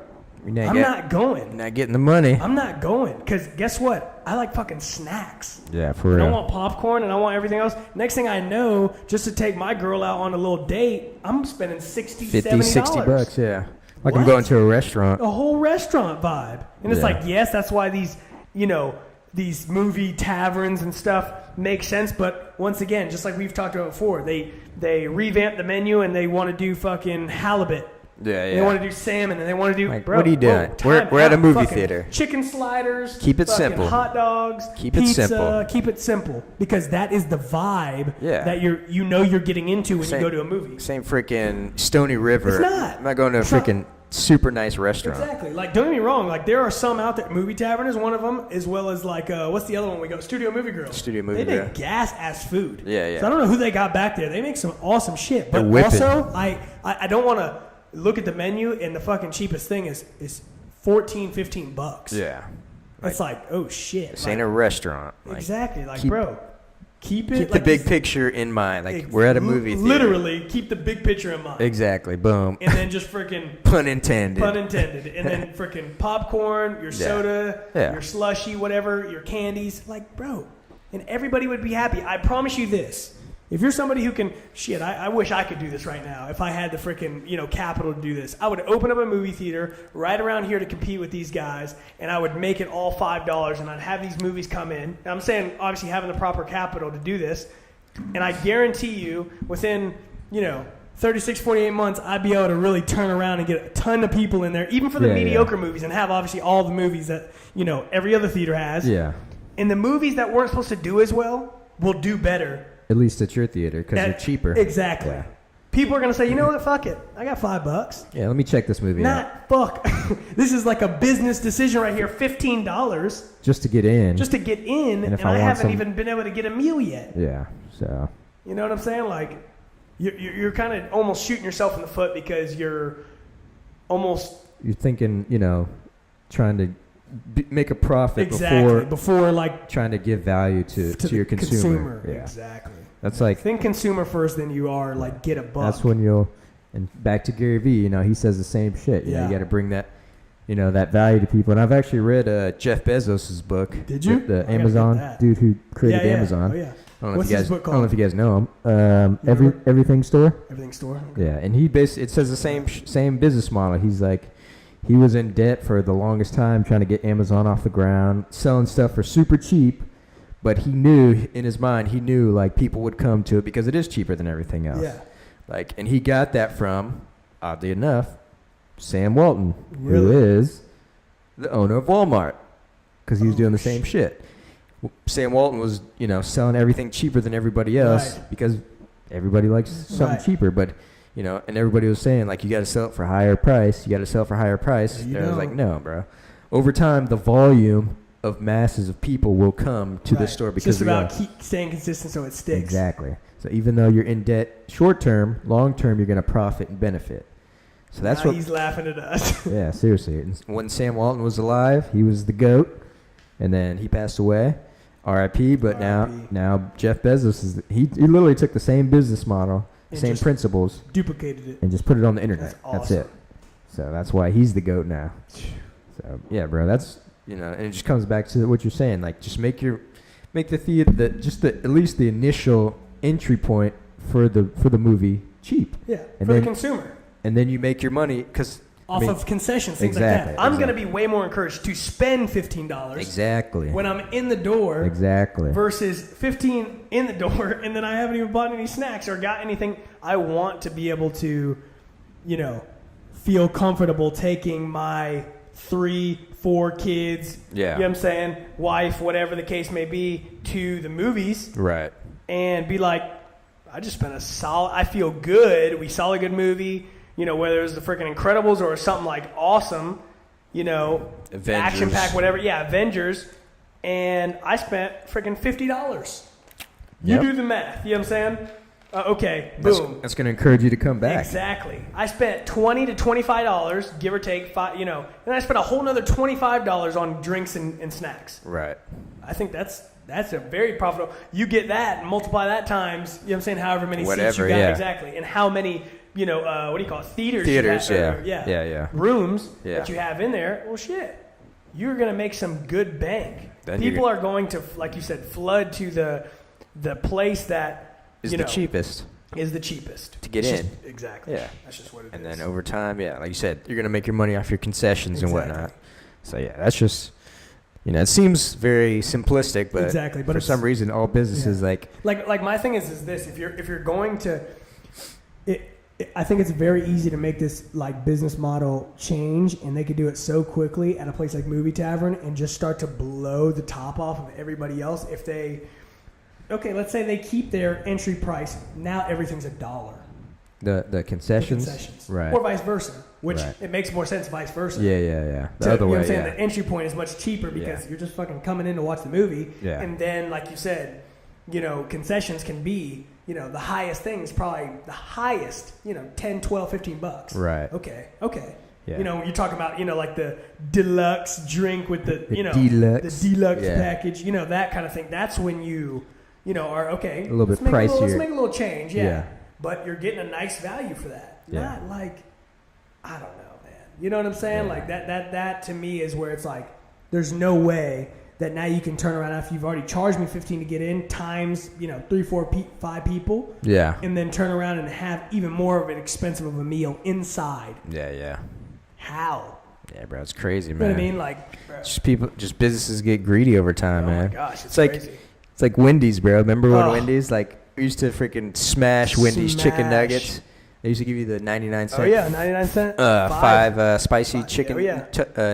I'm not going. You're not getting the money. I'm not going, because guess what? I like fucking snacks. Yeah, for real. I want popcorn and I want everything else. Next thing I know, just to take my girl out on a little date, I'm spending $60, $70. Yeah. Like I'm going to a restaurant. A whole restaurant vibe. And it's like, yes, that's why these, you know, these movie taverns and stuff make sense. But once again, just like we've talked about before, they revamp the menu and they want to do fucking halibut. Yeah. They want to do salmon, and they want to do, like, what are you doing? We're at a movie theater. Chicken sliders. Keep it simple. Hot dogs. Keep pizza, it simple. Keep it simple, because that is the vibe that you're getting into when you go to a movie. Same freaking Stony River. It's not. I'm not going to a freaking super nice restaurant. Exactly. Like, don't get me wrong. Like, there are some out there. Movie Tavern is one of them, as well as like what's the other one we go? Studio Movie Girl. Studio Movie Girl. They Girl. make gas ass food. Yeah. So I don't know who they got back there. They make some awesome shit. But also, I don't want to look at the menu, and the fucking cheapest thing is $14, $15. Yeah. It's like, oh shit. This ain't a restaurant. Like, exactly. Like, bro, keep the big picture in mind. Like, we're at a movie theater. Literally, keep the big picture in mind. Exactly. Boom. And then just freaking pun intended. And then freaking popcorn, your soda, your slushy, whatever, your candies. Like, bro, and everybody would be happy. I promise you this. If you're somebody who can, I wish I could do this right now. If I had the freaking, you know, capital to do this, I would open up a movie theater right around here to compete with these guys, and I would make it all $5, and I'd have these movies come in. And I'm saying, obviously, having the proper capital to do this, and I guarantee you, within, you know, 36, 48 months, I'd be able to really turn around and get a ton of people in there, even for the mediocre movies, and have obviously all the movies that, you know, every other theater has. Yeah. And the movies that weren't supposed to do as well will do better. At least at your theater, because you're cheaper. Exactly. Yeah. People are going to say, you know what, fuck it. I got $5. Yeah, let me check this movie out. Fuck. This is like a business decision right here. $15. Just to get in. And I haven't even been able to get a meal yet. Yeah, so. You know what I'm saying? Like, you're kind of almost shooting yourself in the foot because you're thinking, trying to make a profit before like trying to give value to your consumer. Yeah. Exactly. That's like think consumer first, then you are like get a buck. That's when and back to Gary Vee, he says the same shit. You got to bring that, that value to people. And I've actually read Jeff Bezos' book. Did you? The Amazon dude who created Amazon. Oh yeah. What's his book called? I don't know if you guys know him. Everything Store. Everything Store. Okay. Yeah, and it says the same business model. He's like, he was in debt for the longest time trying to get Amazon off the ground, selling stuff for super cheap, but he knew in his mind, like people would come to it because it is cheaper than everything else. Yeah. Like, and he got that from, oddly enough, Sam Walton, who is the owner of Walmart, because he was doing the same shit. Sam Walton was, selling everything cheaper than everybody else because everybody likes something cheaper, but. And everybody was saying, like, you got to sell it for a higher price. You got to sell it for a higher price. And I was like, no, bro. Over time, the volume of masses of people will come to the store because it's just about keep staying consistent so it sticks. Exactly. So even though you're in debt short term, long term, you're going to profit and benefit. So that's what he's laughing at us. Yeah, seriously. And when Sam Walton was alive, he was the GOAT, and then he passed away. R.I.P. But now Jeff Bezos he literally took the same business model. Same principles. Duplicated it. And just put it on the internet. That's it. So that's why he's the GOAT now. So, yeah, bro, that's, and it just comes back to what you're saying. Like, just make the theater, at least the initial entry point for the movie cheap. Yeah, and for the consumer. And then you make your money of concessions, things like that. I'm going to be way more encouraged to spend $15 exactly when I'm in the door versus $15 in the door and then I haven't even bought any snacks or got anything. I want to be able to, feel comfortable taking my 3-4 kids, you know what I'm saying, wife, whatever the case may be, to the movies. Right. And be like, I just spent I feel good. We saw a good movie. Whether it was the freaking Incredibles or something like awesome, Avengers. Action-packed, whatever. Yeah, Avengers. And I spent freaking $50. You do the math. You know what I'm saying? Okay, boom. That's going to encourage you to come back. Exactly. I spent $20 to $25, give or take, and I spent a whole nother $25 on drinks and snacks. Right. I think that's a very profitable. You get that and multiply that times, you know what I'm saying, however many seats you got. Yeah. Exactly. And how many... what do you call it? Theaters, rooms that you have in there. Well, shit, you're going to make some good bank. Then people are going to, like you said, flood to the place that is the cheapest. Is the cheapest to get in. Exactly. Yeah, that's just what it is. And then over time, like you said, you're going to make your money off your concessions and whatnot. So yeah, that's just. It seems very simplistic, but for some reason, all businesses like my thing is this: if you're going to. I think it's very easy to make this like business model change, and they could do it so quickly at a place like Movie Tavern and just start to blow the top off of everybody else. If let's say they keep their entry price. Now everything's $1. The concessions, right? Or vice versa, which it makes more sense vice versa. Yeah. The other way, you know what I'm saying? The entry point is much cheaper because you're just fucking coming in to watch the movie, and then like you said, concessions can be. The highest thing is probably the highest, $10, $12, $15. Right. Okay. Yeah. You're talking about, like the deluxe drink with the deluxe package, that kind of thing. That's when you, are okay. A little bit pricier. Let's make a little change. Yeah. But you're getting a nice value for that. Yeah. Not like, I don't know, man. You know what I'm saying? Yeah. Like that to me is where it's like, there's no way that now you can turn around after you've already charged me $15 to get in times 3, 4, 5 people, and then turn around and have even more of an expensive of a meal inside. How? Yeah, bro, it's crazy, man. You know what I mean? Like, just businesses get greedy over time, man. Oh my gosh, it's crazy. It's like Wendy's, bro. Remember when Wendy's we used to freaking smash Wendy's chicken nuggets? They used to give you the 99-cent. Oh, yeah, 99-cent. 5 spicy chicken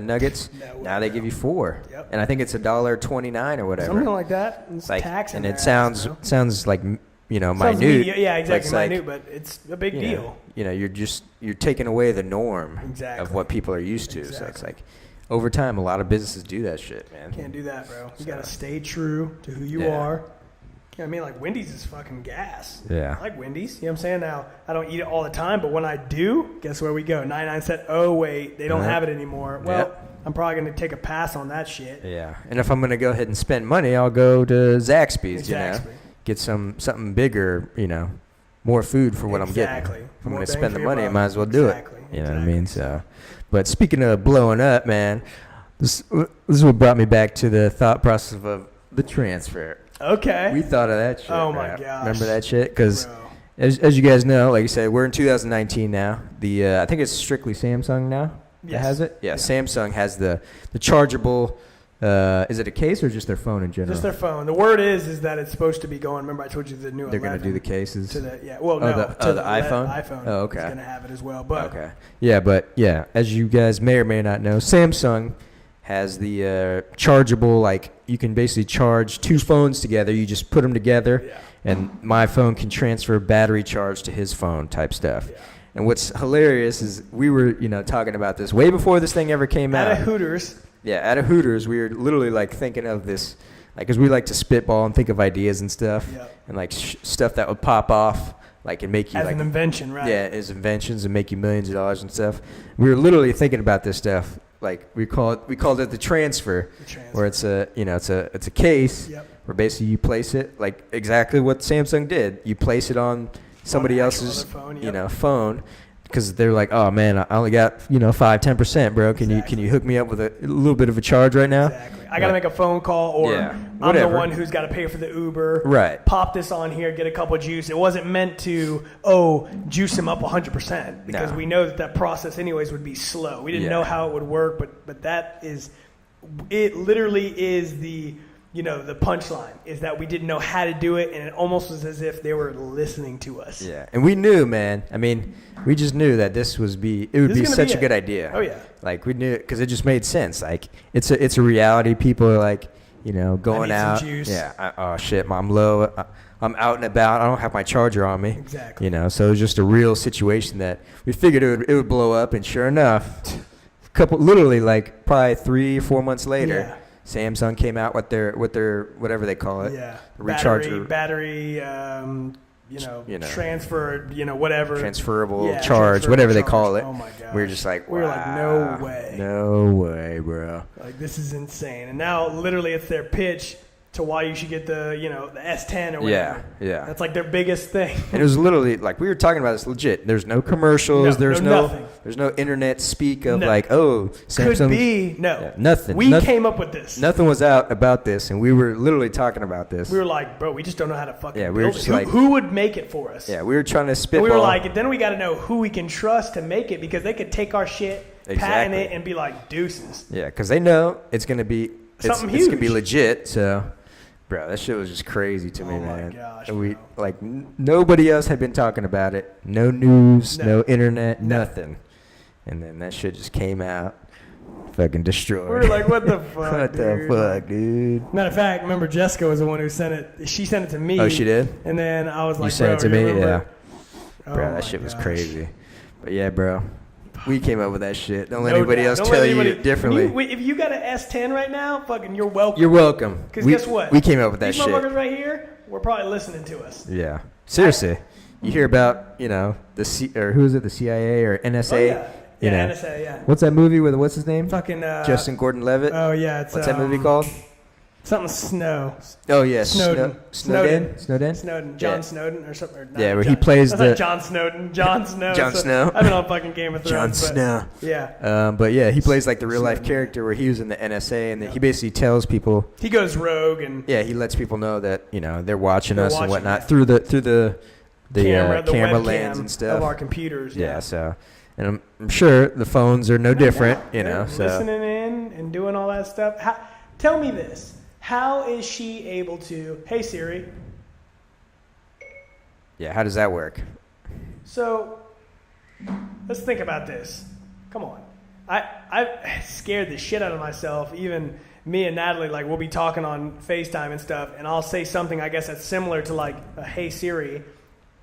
nuggets. Now they give you 4. Yep. And I think it's $1.29 or whatever. Something like that. It's tax. And it sounds like, minute. Yeah, exactly, minute, but it's a big deal. You're taking away the norm of what people are used to. So it's like, over time, a lot of businesses do that shit, man. Can't do that, bro. You got to stay true to who you are. Yeah, I mean, like, Wendy's is fucking gas. Yeah. I like Wendy's. You know what I'm saying? Now, I don't eat it all the time, but when I do, guess where we go? 99-cent. Oh, wait, they don't have it anymore. Well, I'm probably going to take a pass on that shit. Yeah. And if I'm going to go ahead and spend money, I'll go to Zaxby's, you know. Get something bigger, you know, more food for what I'm getting. If I'm going to spend the money, I might as well do it. You know what I mean? So, but speaking of blowing up, man, this is what brought me back to the thought process of the transfer. Okay. We thought of that shit. Oh, my gosh. Remember that shit? Because as you guys know, like you said, we're in 2019 now. I think it's strictly Samsung now that has it. Yeah, Samsung has the chargeable. Is it a case or just their phone in general? Just their phone. The word is that it's supposed to be going. Remember, I told you the new. They're going to do the cases. To the the iPhone. iPhone. Oh, okay. Is going to have it as well. But okay. Yeah, but yeah, as you guys may or may not know, Samsung has the chargeable, like you can basically charge two phones together. You just put them together, and my phone can transfer battery charge to his phone type stuff. Yeah. And what's hilarious is we were, talking about this way before this thing ever came out. At a Hooters. Yeah, at a Hooters, we were literally like thinking of this, like, because we like to spitball and think of ideas and stuff, and like stuff that would pop off, like, and make you as like an invention, right? Yeah, as inventions and make you millions of dollars and stuff. We were literally thinking about this stuff. Like we called it the transfer, where it's a it's a case where basically you place it like exactly what Samsung did. You place it on somebody else's phone, phone, because they're like, oh man, I only got 5-10%, bro. Can you hook me up with a little bit of a charge right now? Exactly. I gotta make a phone call, or I'm the one who's got to pay for the Uber. Right. Pop this on here, get a couple of juice. It wasn't meant to juice him up 100%, because we know that process anyways would be slow. We didn't know how it would work, but that is, it literally is the punchline, is that we didn't know how to do it, and it almost was as if they were listening to us. Yeah, and we knew, man. I mean, we just knew that it would be such a good idea. Oh yeah. Like we knew, because it just made sense. Like it's a reality. People are like, going out. Some juice. Yeah. Oh shit, I'm low. I'm out and about. I don't have my charger on me. Exactly. So it was just a real situation that we figured it would blow up, and sure enough, literally like probably 3 or 4 months later. Yeah. Samsung came out with their whatever they call it. Yeah. Recharger. Battery, transfer, whatever. Transferable charge, whatever they call it. Oh my gosh. We were just like, wow. We were like, no way. No way, bro. Like, this is insane. And now literally it's their pitch to why you should get the S10 or whatever. Yeah. That's like their biggest thing. And it was literally like, we were talking about this legit. There's no commercials. There's no internet speak of like, oh, Samsung. Could be. No. Yeah, nothing. We came up with this. Nothing was out about this, and we were literally talking about this. We were like, bro, we just don't know how to fucking we were build just it. like, who would make it for us? Yeah, we were trying to spitball. And we were like, then we got to know who we can trust to make it, because they could take our shit, patent it, and be like, deuces. Yeah, because they know it's going to be something huge. It's going to be legit, so... Bro, that shit was just crazy to me, man. Oh my gosh, and we nobody else had been talking about it. No news, no internet, nothing. And then that shit just came out, fucking destroyed. We were like, what the fuck, What the fuck, dude? Matter of fact, remember Jessica was the one who sent it. She sent it to me. Oh, she did? And then I was like, you sent it to me? Remember? Yeah. Bro, that shit was crazy. But yeah, bro. We came up with that shit. Don't let anybody else tell you differently. If you got an S10 right now, fucking, you're welcome. You're welcome. Because guess what? We came up with that shit. shit. These motherfuckers right here, we're probably listening to us. Yeah. Seriously. You hear about, who is it, the CIA or NSA? Oh, yeah. NSA, yeah. What's that movie with, what's his name? Fucking, Justin Gordon-Levitt? Oh, yeah. What's that movie called? Something Snow. Oh, yeah. Snowden. John Snowden or something. Or where he plays the... John Snowden. Jon Snow. Jon Snow. I've been on fucking Game of Thrones. Jon Snow. Yeah. But yeah, he plays like the real life character where he was in the NSA, and he basically tells people... He goes rogue and... Yeah, he lets people know that, they're watching us and whatnot through the camera lens and stuff. Of our computers. Yeah, so... And I'm sure the phones are no different, so... Listening in and doing all that stuff. Tell me this. How is she able to, hey Siri. Yeah, how does that work? So, let's think about this. Come on. I scared the shit out of myself. Even me and Natalie, like, we'll be talking on FaceTime and stuff, and I'll say something, I guess, that's similar to, like, a hey Siri,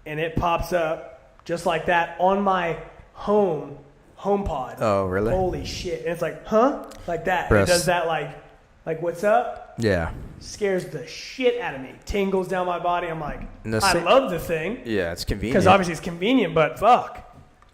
and it pops up just like that on my HomePod. Oh, really? Holy shit. And it's like, huh? Like that. Bro, it does that, like... Like, what's up? Yeah. Scares the shit out of me. Tingles down my body. I'm like, I love the thing. Yeah, it's convenient. Because obviously it's convenient, but fuck.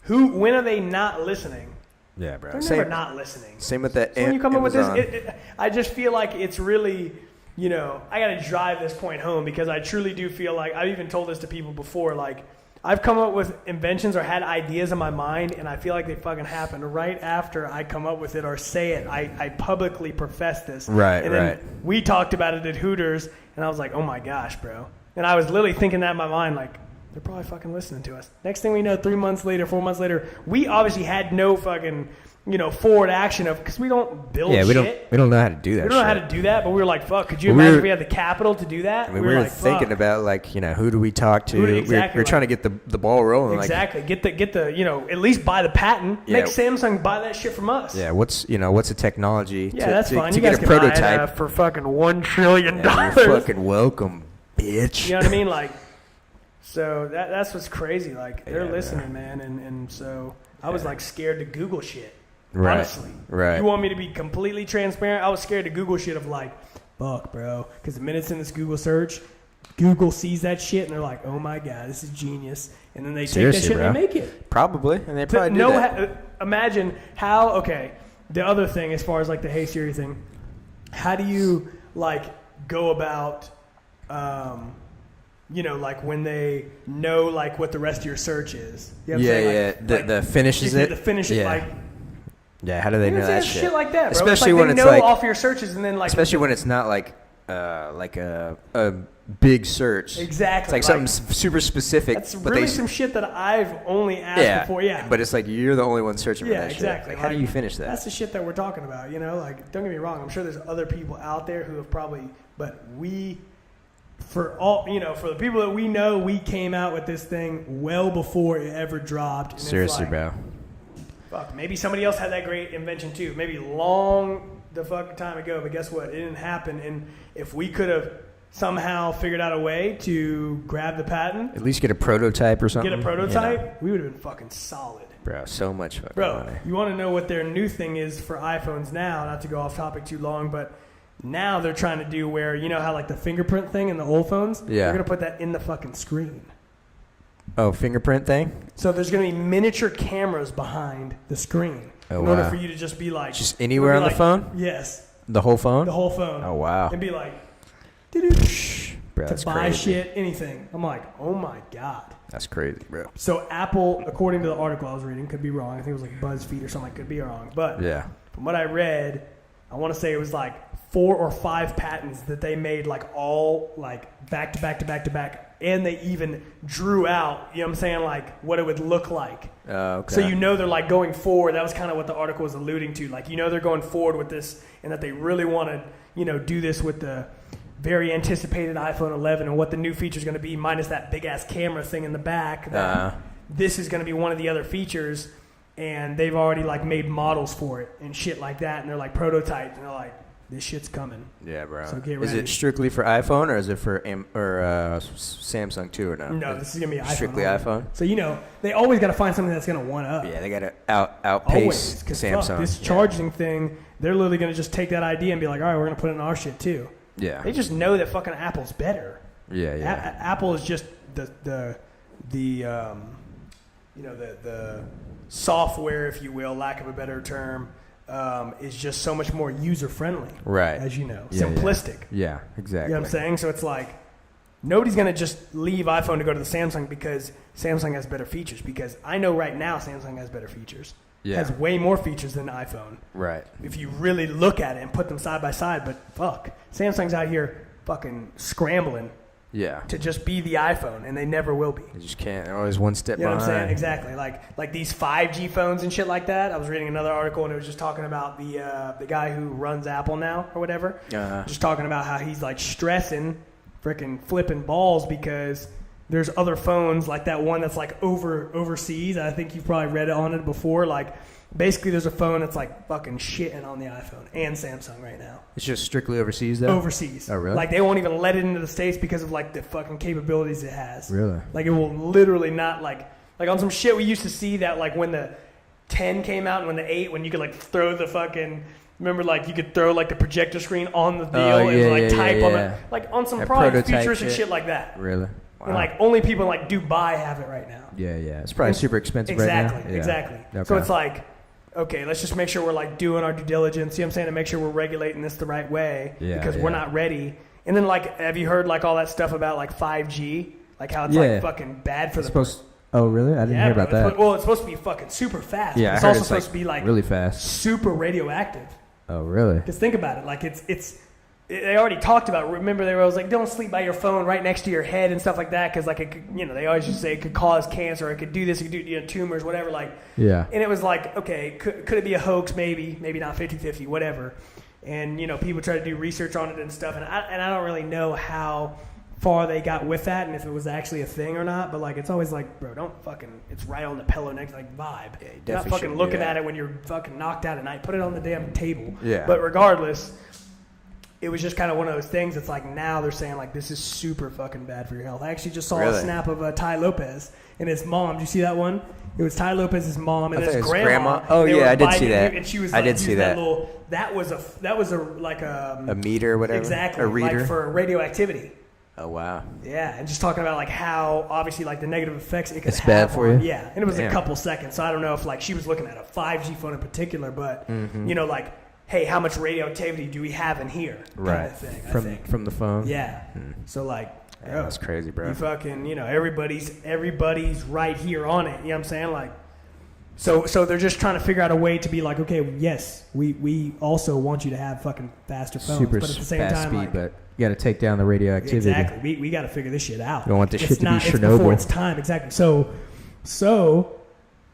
When are they not listening? Yeah, bro. They're never not listening. Same with that. So when you come up with this, I just feel like it's really, you know, I got to drive this point home because I truly do feel like, I've even told this to people before, like, I've come up with inventions or had ideas in my mind, and I feel like they fucking happen right after I come up with it or say it. I publicly profess this. Right, and then we talked about it at Hooters, and I was like, oh my gosh, bro. And I was literally thinking that in my mind, like, they're probably fucking listening to us. Next thing we know, 3 months later, 4 months later, we obviously had no fucking, you know, forward action of, because we don't build shit. We don't know how to do that. We don't know how to do that, but we were like, fuck, could you imagine if we had the capital to do that? I mean, we were like, thinking about, like, you know, who do we talk to? Exactly, we're trying to get the ball rolling. Exactly. Like, get the, you know, at least buy the patent. Yeah. Make Samsung buy that shit from us. Yeah, what's a technology that's fine. to You get guys a prototype buy it, for fucking $1 trillion. Yeah, you're fucking welcome, bitch. You know what I mean? Like, so that's what's crazy. Like, they're listening, man. And so I was, like, scared to Google shit. Right. Honestly. Right. You want me to be completely transparent? I was scared to Google shit of, like, fuck, bro. Because the minute it's in this Google search, Google sees that shit and they're like, oh my God, this is genius. And then they take that shit and they make it. Probably. And they probably do that. Imagine how, okay, the other thing as far as, like, the Hey Siri thing, how do you, like, go about, you know, like, when they know, like, what the rest of your search is? You know what I'm saying? Like, the finishes it. The finish it, like. Yeah, how do they know that shit? Shit like that, bro. Especially when it's know like off your searches and then, like. Especially when it's not like a big search. Exactly. It's like something super specific. That's really some shit that I've only asked before. Yeah. But it's like you're the only one searching for that shit. Yeah, exactly. Like, how do you finish that? That's the shit that we're talking about. You know, like, don't get me wrong. I'm sure there's other people out there who have probably, but for the people that we know, we came out with this thing well before it ever dropped. And seriously, bro. Fuck, maybe somebody else had that great invention too. Maybe long the fucking time ago, but guess what? It didn't happen. And if we could have somehow figured out a way to grab the patent, at least get a prototype or something. We would have been fucking solid. Bro, so much fucking money. You want to know what their new thing is for iPhones now? Not to go off topic too long, but now they're trying to do where, you know how, like, the fingerprint thing in the old phones? Yeah. They're going to put that in the fucking screen. Oh, fingerprint thing? So there's going to be miniature cameras behind the screen in order for you to just be like... Just anywhere on the phone? Yes. The whole phone? The whole phone. Oh, wow. And be like... Bro, to buy shit, anything. I'm like, oh my God. That's crazy, bro. So Apple, according to the article I was reading, could be wrong. I think it was like BuzzFeed or something. I could be wrong. But from what I read, I want to say it was like 4 or 5 patents that they made, like, all like back to back to back to back. And they even drew out, you know what I'm saying, like what it would look like. Okay. So you know they're like going forward. That was kind of what the article was alluding to. Like, you know, they're going forward with this and that they really want to, you know, do this with the very anticipated iPhone 11 and what the new feature is going to be, minus that big ass camera thing in the back. This is going to be one of the other features, and they've already like made models for it and shit like that. And they're like prototypes, and they're like, this shit's coming. Yeah, bro. So get ready. Is it strictly for iPhone, or is it for Samsung too, or no? No, this is gonna be iPhone. Strictly iPhone. So, you know, they always got to find something that's gonna one up. Yeah, they got to outpace Samsung. Fuck, this charging thing, they're literally gonna just take that idea and be like, all right, we're gonna put it in our shit too. Yeah. They just know that fucking Apple's better. Yeah, yeah. Apple is just the software, if you will, lack of a better term. Is just so much more user-friendly. Right. As you know. Yeah, simplistic. Yeah, exactly. You know what I'm saying? So it's like, nobody's going to just leave iPhone to go to the Samsung because Samsung has better features. Because I know right now Samsung has better features. Yeah. Has way more features than iPhone. Right. If you really look at it and put them side by side. But fuck, Samsung's out here fucking scrambling. Yeah. To just be the iPhone, and they never will be. They just can't. They're always one step behind. You know what I'm saying? Exactly. Like these 5G phones and shit like that. I was reading another article, and it was just talking about the guy who runs Apple now or whatever. Just talking about how he's like stressing, freaking flipping balls because there's other phones like that one that's like overseas. I think you've probably read on it before. Like, basically, there's a phone that's like fucking shitting on the iPhone and Samsung right now. It's just strictly overseas, though? Overseas. Oh, really? Like, they won't even let it into the States because of like the fucking capabilities it has. Really? Like, it will literally not like on some shit we used to see that like when the 10 came out and when the 8, when you could like throw the fucking, Remember, like, you could throw, like, the projector screen on the deal and type on it. Like, on some probably futuristic shit like that. Really? Wow. And, like, only people in, like, Dubai have it right now. Yeah. It's probably super expensive right now. Exactly. Okay. So it's like, okay, let's just make sure we're, like, doing our due diligence, you know what I'm saying, to make sure we're regulating this the right way because we're not ready. And then, like, have you heard, like, all that stuff about, like, 5G? Like, how it's, like, fucking bad for the... Oh, really? I didn't hear about that. It's supposed to be fucking super fast. Yeah, it's also supposed to be, like, really fast. Super radioactive. Oh, really? Because think about it. Like, they already talked about it. Remember, they were always like, don't sleep by your phone right next to your head and stuff like that because, like, it could, you know, they always just say it could cause cancer, or it could do this, it could do, you know, tumors, whatever. Like, yeah. And it was like, okay, could it be a hoax? Maybe not 50-50, whatever. And, you know, people try to do research on it and stuff, and I don't really know how far they got with that and if it was actually a thing or not, but, like, it's always like, bro, don't fucking, it's right on the pillow next, like, vibe. Yeah, you're not fucking looking at it when you're fucking knocked out at night. Put it on the damn table. Yeah. But regardless, it was just kind of one of those things. It's like now they're saying, like, this is super fucking bad for your health. I actually just saw a snap of Ty Lopez and his mom. Did you see that one? It was Ty Lopez's mom and his grandma. Oh yeah, I did see that. And she was, I like, did see that. That was a like a meter or whatever. Exactly. A reader. Like for radioactivity. Oh wow. Yeah, and just talking about, like, how obviously, like, the negative effects it could have. It's bad for you. Yeah, and it was a couple seconds, so I don't know if, like, she was looking at a 5G phone in particular, but you know, like, hey, how much radioactivity do we have in here? Right. Kind of thing, from the phone. Yeah. So, like, yeah, that's crazy, bro. You fucking, you know, everybody's right here on it. You know what I'm saying? Like, so they're just trying to figure out a way to be like, okay, yes, we also want you to have fucking faster phones, super but at the same fast time, speed, like, but you got to take down the radioactivity. Exactly. We got to figure this shit out. You don't want this shit to be Chernobyl. It's before its time. Exactly. So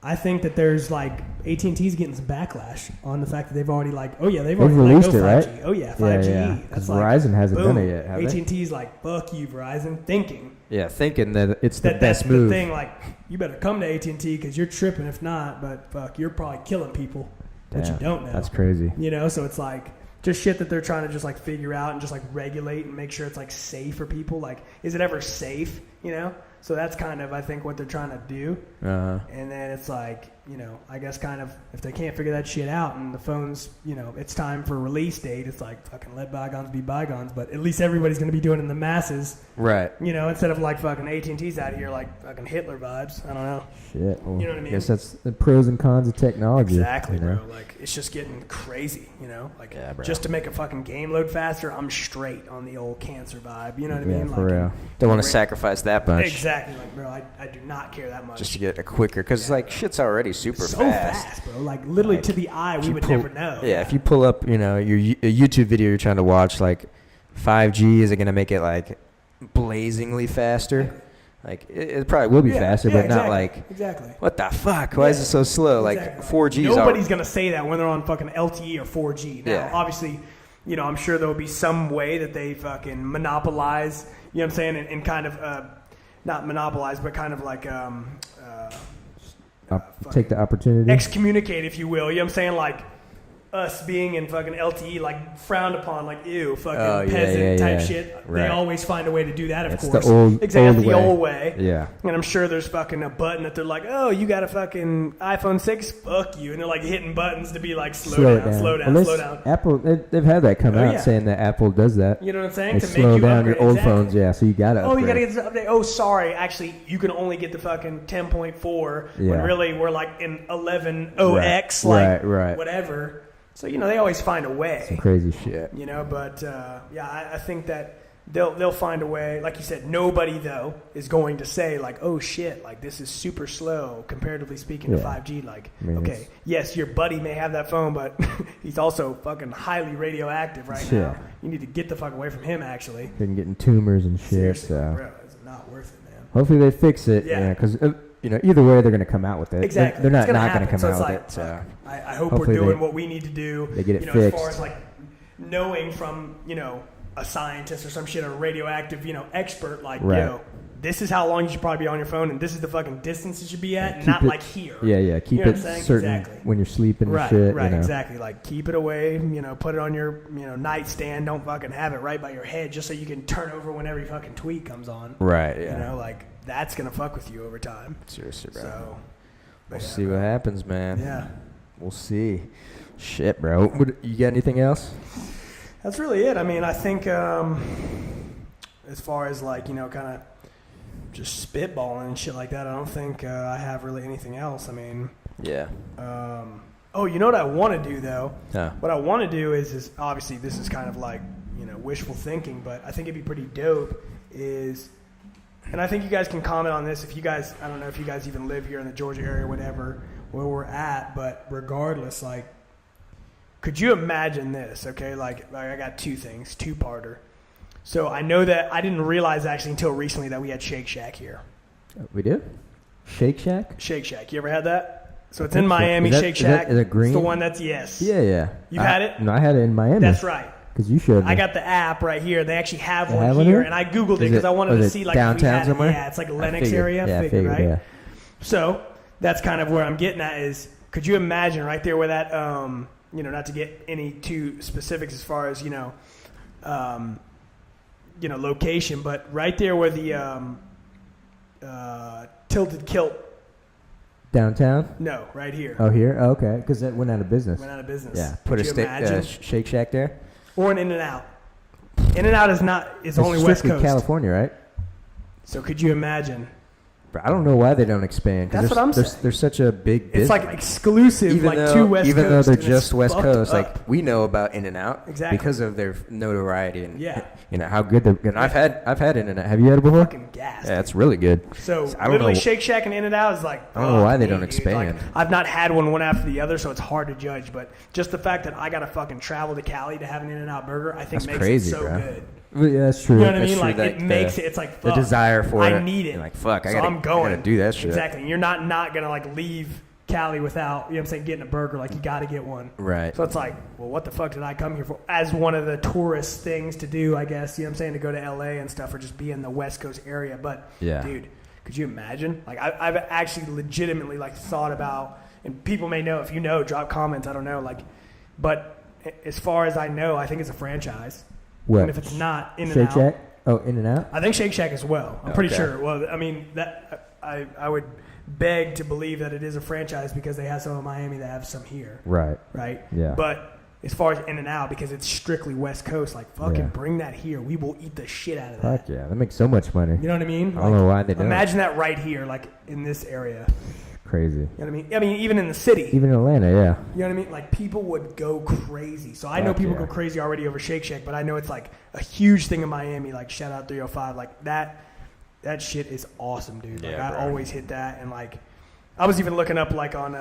I think that there's, like, AT&T's getting some backlash on the fact that they've already, like, they've released it, 5G. right? Oh yeah, 5G. Yeah. Because Verizon hasn't done it yet, have they? AT&T's like, fuck you, Verizon, thinking that it's the best that's move. The thing, like, you better come to AT&T because you're tripping. If not, but fuck, you're probably killing people that you don't know. That's crazy. You know, so it's like just shit that they're trying to just, like, figure out and just, like, regulate and make sure it's, like, safe for people. Like, is it ever safe? You know. So that's kind of, I think, what they're trying to do. And then it's like, you know, I guess kind of if they can't figure that shit out and the phone's, you know, it's time for release date, it's like, fucking let bygones be bygones. But at least everybody's going to be doing it in the masses. Right. You know, instead of, like, fucking AT&T's out here like fucking Hitler vibes. I don't know. Shit. Well, you know what I mean? I guess that's the pros and cons of technology. Exactly, you know? bro. Like, it's just getting crazy, you know? Like, bro. Just to make a fucking game load faster, I'm straight on the old cancer vibe. You know what I mean? For like, real. Don't want to sacrifice that much. Exactly. Like, bro, I do not care that much. Just to get a quicker, because, like, shit's already super so fast, bro. Like, literally, like, to the eye, we would never know. Yeah, if you pull up, you know, your a YouTube video you're trying to watch, like, 5G, is it going to make it, like, blazingly faster? Like, it probably will be faster, but not like, what the fuck? Why is it so slow? Like, 4G is nobody's going to say that when they're on fucking LTE or 4G. Now, obviously, you know, I'm sure there will be some way that they fucking monopolize, you know what I'm saying, and kind of, not monopolize, but kind of like, take the opportunity. Excommunicate, if you will. You know what I'm saying? Like, us being in fucking LTE, like, frowned upon, like, ew, fucking peasant type shit. Right. They always find a way to do that, of That's course. The old, exactly, old the old way. Yeah. And I'm sure there's fucking a button that they're like, oh, you got a fucking iPhone 6? Fuck you. And they're, like, hitting buttons to be like, slow down. Apple, they've had that come out saying that Apple does that. You know what I'm saying? They slow down your old phones, so you got to upgrade. You got to get this update. Oh, sorry. Actually, you can only get the fucking 10.4 when really we're, like, in 11.0x, like, whatever. So, you know, they always find a way. Some crazy shit. You know, but, I think that they'll find a way. Like you said, nobody, though, is going to say, like, oh, shit, like, this is super slow, comparatively speaking, to 5G. Like, okay, yes, your buddy may have that phone, but he's also fucking highly radioactive right now. You need to get the fuck away from him, actually. Been getting tumors and shit. Seriously, so. bro, it's not worth it, man. Hopefully they fix it. Yeah, because... you know, either way, they're going to come out with it. Exactly. They're not going to come out with it. So I hope we're doing what we need to do. They get it fixed. As far as, like, knowing from, you know, a scientist or some shit, a radioactive, you know, expert, like, yo, this is how long you should probably be on your phone, and this is the fucking distance it should be at, and not like here. Yeah. Keep it certain when you're sleeping and shit. Right, you know. exactly. Like, keep it away, you know, put it on your, you know, nightstand. Don't fucking have it right by your head just so you can turn over when every fucking tweet comes on. Right, yeah. You know, like, that's going to fuck with you over time. Seriously, bro. So, we'll see what happens, man. Yeah. We'll see. Shit, bro. You got anything else? That's really it. I mean, I think as far as like, kind of just spitballing and shit like that, I don't think I have really anything else. I mean, yeah. You know what I want to do though? Huh. What I want to do is obviously this is kind of like, wishful thinking, but I think it'd be pretty dope and I think you guys can comment on this if you guys, I don't know if you guys even live here in the Georgia area or whatever, where we're at, but regardless, like, could you imagine this, okay? Like I got two things, two-parter. So I know that I didn't realize actually until recently that we had Shake Shack here. We do? Shake Shack? Shake Shack. You ever had that? So it's in Miami, Shake Shack. Is it green? It's the one that's, yes. Yeah. You've had it? No, I had it in Miami. That's right. Because you showed me. I got the app right here. They actually have one here, and I Googled it because I wanted to see like downtown somewhere. Yeah, it's like Lenox area. Yeah, figured, right? Yeah. So that's kind of where I'm getting at is, could you imagine right there where that, not to get any too specifics as far as location, but right there where the Tilted Kilt. Downtown? No, right here. Oh, here? Oh, okay. Because that went out of business. Yeah. Put a Shake Shack there? Or an In-N-Out. In-N-Out is only West Coast. California, right? So could you imagine? But I don't know why they don't expand. That's what I'm saying. They're such a big business. It's like exclusive, to West Coast. Even though they're just West Coast, like we know about In-N-Out because of their notoriety and how good they're. And I've had In-N-Out. Have you had it before? Fucking gas. Yeah, it's really good. So literally, Shake Shack and In-N-Out is like. I don't know why they don't expand. Like, I've not had one after the other, so it's hard to judge. But just the fact that I gotta fucking travel to Cali to have an In-N-Out burger, I think makes it so good. Yeah, that's true. You know what I mean? Like it makes it. It's like fuck, the desire for it. I need it. You're like fuck, so I'm going. I gotta do that shit. Exactly. You're not gonna like leave Cali without getting a burger. Like you got to get one. Right. So it's like, well, what the fuck did I come here for? As one of the tourist things to do, I guess. To go to LA and stuff, or just be in the West Coast area. But dude, could you imagine? Like I've actually legitimately like thought about, and people may know if you know, drop comments. I don't know, like, but as far as I know, I think it's a franchise. What? And if it's not In-N-Out. Shake Shack? Oh, In-N-Out? I think Shake Shack as well. I'm pretty sure. Well, I mean, that I would beg to believe that it is a franchise because they have some in Miami that have some here. Right. Right? Yeah. But as far as In-N-Out, because it's strictly West Coast, like, fucking bring that here. We will eat the shit out of that. Fuck yeah. That makes so much money. You know what I mean? I don't know why they don't. Imagine that right here, like, in this area. Crazy. You know what I mean? I mean, even in the city. Even in Atlanta, yeah. You know what I mean? Like, people would go crazy. So I know people go crazy already over Shake Shack, but I know it's like a huge thing in Miami. Like, shout out 305. Like, that shit is awesome, dude. Like, I always hit that. And, like, I was even looking up, like, on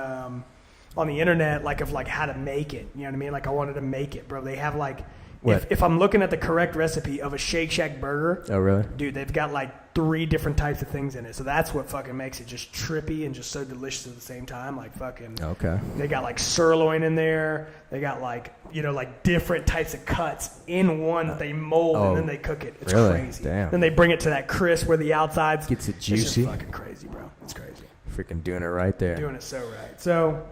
the internet, like, of, like, how to make it. You know what I mean? Like, I wanted to make it, bro. They have, like, if I'm looking at the correct recipe of a Shake Shack burger. Oh, really? Dude, they've got, like, 3 different types of things in it. So that's what fucking makes it just trippy and just so delicious at the same time. Like, fucking. Okay. They got, like, sirloin in there. They got, like, like, different types of cuts in one that they mold and then they cook it. It's crazy. Damn. Then they bring it to that crisp where the outside's. Gets it juicy. It's just fucking crazy, bro. It's crazy. Freaking doing it right there. Doing it so right. So,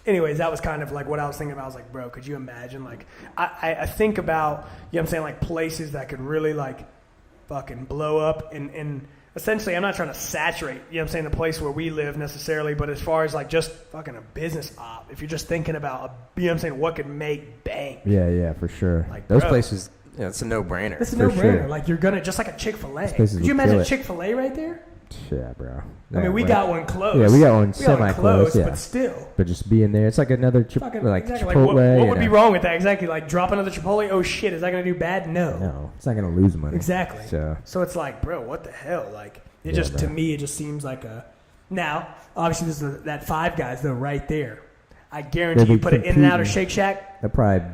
anyways, that was kind of like what I was thinking about. I was like, bro, could you imagine? Like, I think about, like, places that could really, like, fucking blow up. And essentially, I'm not trying to saturate, the place where we live necessarily. But as far as, like, just fucking a business op, if you're just thinking about, what could make bank. Yeah, for sure. Like, those places, it's a no-brainer. It's a no-brainer. Sure. Like, you're going to, just like a Chick-fil-A. Could you imagine Chick-fil-A right there? Yeah, bro. I mean, we got one close. Yeah, we got one semi-close, yeah. But still. But just being there, it's like another Chipotle. Like, what would be wrong with that? Exactly. Like, drop another Chipotle. Oh, shit. Is that going to do bad? No. It's not going to lose money. Exactly. So it's like, bro, what the hell? Like, to me, it just seems like a... Now, obviously, there's that Five Guys, though, right there. I guarantee you put it In-N-Out or Shake Shack. They'll probably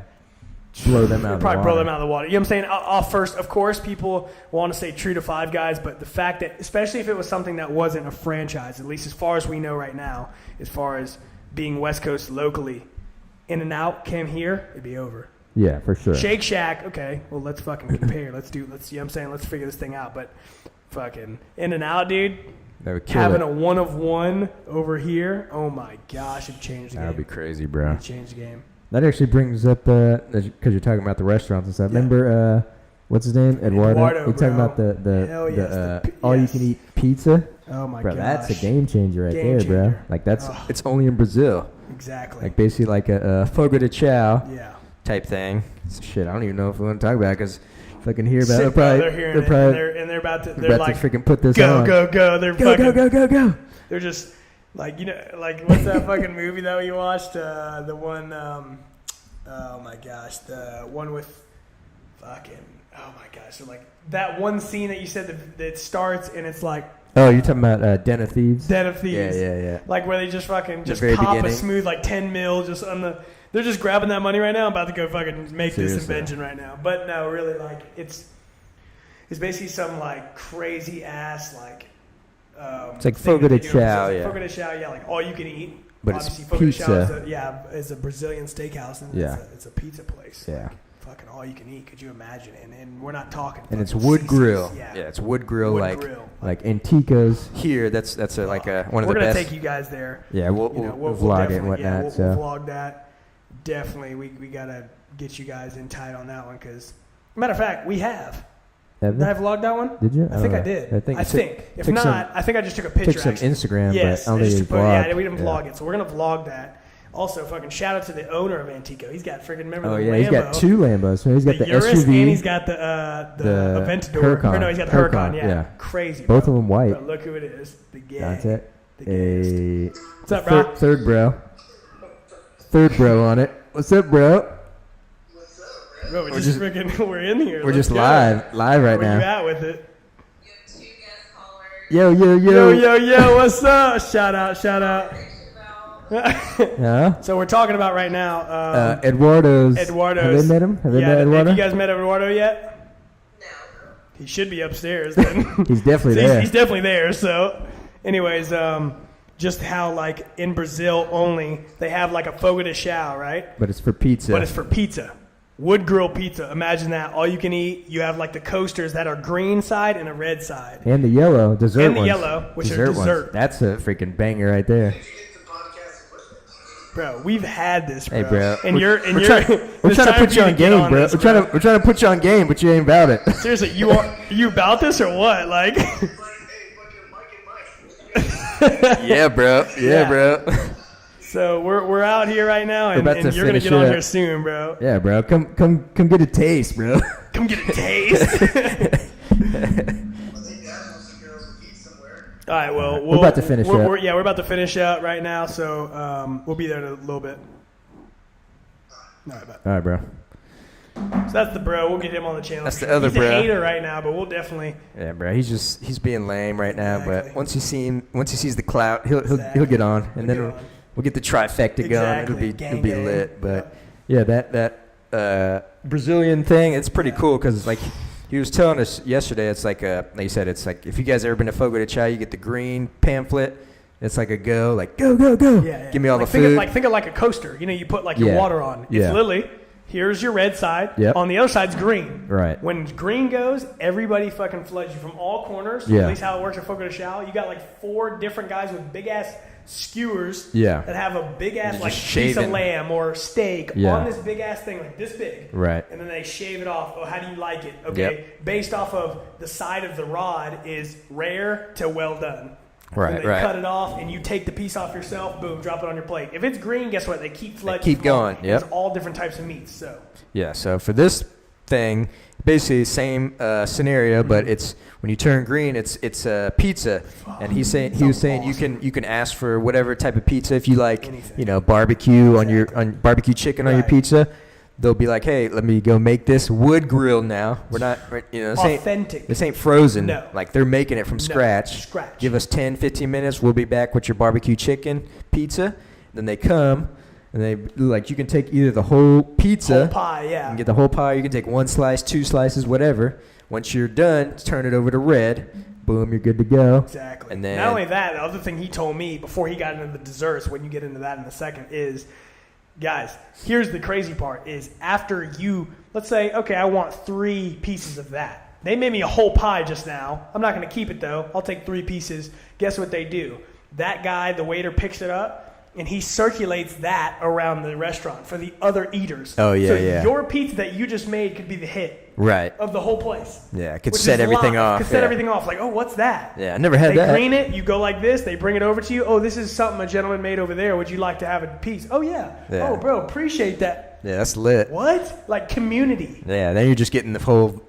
blow them out of the water. Probably blow them out of the water. You know what I'm saying? First, of course, people want to say true to Five Guys, but the fact that, especially if it was something that wasn't a franchise, at least as far as we know right now, as far as being West Coast locally, In-N-Out came here, it'd be over. Yeah, for sure. Shake Shack, okay, well, let's fucking compare. Let's you know what I'm saying? Let's figure this thing out. But fucking In-N-Out, dude, having a one of one over here, oh my gosh, it'd change the game. That would be crazy, bro. It'd change the game. That actually brings up, because you're talking about the restaurants and stuff. Yeah. Remember, what's his name? Eduardo. You're talking about the all-you-can-eat pizza? Oh my bro, gosh. that's a game changer right there, bro. Like it's only in Brazil. Exactly. Like basically like a fogo de chao type thing. Shit, I don't even know if we want to talk about it because if I can hear about it, they're hearing it, and they're about to. They're like, freaking put this go, on. Go. They're go. They're just like, like what's that fucking movie that we watched? The one. Oh my gosh, the one with fucking. Oh my gosh, so like that one scene that you said that starts and it's like. Oh, you're talking about Den of Thieves? Den of Thieves. Yeah. Like where they just fucking just pop beginning. A smooth like 10 mil just on the. They're just grabbing that money right now. I'm about to go fucking make this invention right now. But no, really, like it's basically some like crazy ass like. It's like fogo de chao, Fogo de chao, like all you can eat. But obviously, it's fogo pizza. de chao is a Brazilian steakhouse and it's a pizza place. Yeah. Like, fucking all you can eat. Could you imagine? And we're not talking. And it's wood grill. Yeah, it's wood grill. Grill. Like Antico's. Here, that's one of the best. We're gonna take you guys there. Yeah, we'll vlog it and whatnot. Yeah, we'll vlog that. Definitely, we gotta get you guys in tight on that one because, matter of fact, we have. Did I vlog that one? Did you? I think I did. I think. If not, I think I just took a picture. Took some Instagram, yes, but I don't think we vlogged. Yeah, we didn't vlog it, so we're gonna vlog that. Also, fucking shout out to the owner of Antico. He's got freaking Lambo. He's got 2 Lambos. So he's got the Urus SUV and he's got the Aventador. Huracan. Or no, he's got the Huracan. Yeah. Crazy. Both bro. of them white. But look who it is. The gang. That's it. What's up, bro? Third bro. Third bro on it. What's up, bro? Bro, we're just freaking. We're in here. We're just live right Where now. you at with it? Yo. What's up? Shout out. Yeah. So we're talking about right now. Eduardo's. Have they met him? Have they met Eduardo? Have you guys met Eduardo yet? No. He should be upstairs. Then. He's definitely there. He's definitely there. So, anyways, just how like in Brazil only they have like a fogo de chao, right? But it's for pizza. Wood grill pizza. Imagine that. All you can eat. You have like the coasters that are green side and a red side. And the yellow dessert ones. And the yellow, which are dessert. Ones. That's a freaking banger right there. Bro, we've had this, bro. Hey, bro. And we're trying to put you on game, bro. We're trying to put you on game, but you ain't about it. Seriously, you about this or what? Like. Yeah, bro. Yeah, bro. So we're out here right now, and you're gonna get on here soon, bro. Yeah, bro. Come get a taste, bro. Come get a taste. All right, well, we're about to finish up. We're about to finish up right now, so we'll be there in a little bit. All right, bro. So that's the bro. We'll get him on the channel. That's the other bro. He's a hater right now, but we'll definitely. Yeah, bro. He's being lame right now, but once he sees the clout, he'll get on, and then we'll get the trifecta going. It'll be lit. But yeah, that Brazilian thing, it's pretty cool because like. He was telling us yesterday, it's like you said, it's like if you guys ever been to Fogo de Chao, you get the green pamphlet. It's like go. Yeah. Give me all like the food. Think of like a coaster. You know, you put like your water on. It's literally, here's your red side. Yep. On the other side's green. Right. When green goes, everybody fucking floods you from all corners. Yeah. At least how it works at Fogo de Chao. You got like 4 different guys with big ass skewers that have a big ass like piece of lamb or steak on this big ass thing like this big, right? And then they shave it off. Oh, how do you like it? Okay, based off of the side of the rod is rare to well done. Right, and they cut it off, and you take the piece off yourself. Boom, drop it on your plate. If it's green, guess what? They keep flooding. Keep going. Yep. There's all different types of meats. So yeah. So for this thing, basically same scenario, but it's when you turn green, it's pizza, and he was saying you can ask for whatever type of pizza if you like, anything. Barbecue on barbecue chicken on your pizza. They'll be like, hey, let me go make this wood grill now. We're not, this authentic. This ain't frozen. No. Like they're making it from scratch. Give us 10, 15 minutes. We'll be back with your barbecue chicken pizza. Then they come. And they like you can take either the whole pizza, whole pie, You can get the whole pie. You can take 1 slice, 2 slices, whatever. Once you're done, turn it over to red. Boom, you're good to go. Exactly. And then not only that, the other thing he told me before he got into the desserts, when you get into that in a second, is, guys, here's the crazy part: is after you, let's say, okay, I want 3 pieces of that. They made me a whole pie just now. I'm not going to keep it though. I'll take 3 pieces. Guess what they do? That guy, the waiter, picks it up. And he circulates that around the restaurant for the other eaters. Oh, yeah, so your pizza that you just made could be the hit. right of the whole place. Yeah, it could set everything off. Could set everything off. Like, oh, what's that? Yeah, I never had that. They green it. You go like this. They bring it over to you. Oh, this is something a gentleman made over there. Would you like to have a piece? Oh, yeah. Oh, bro, appreciate that. Yeah, that's lit. What? Like community. Yeah, then you're just getting the whole,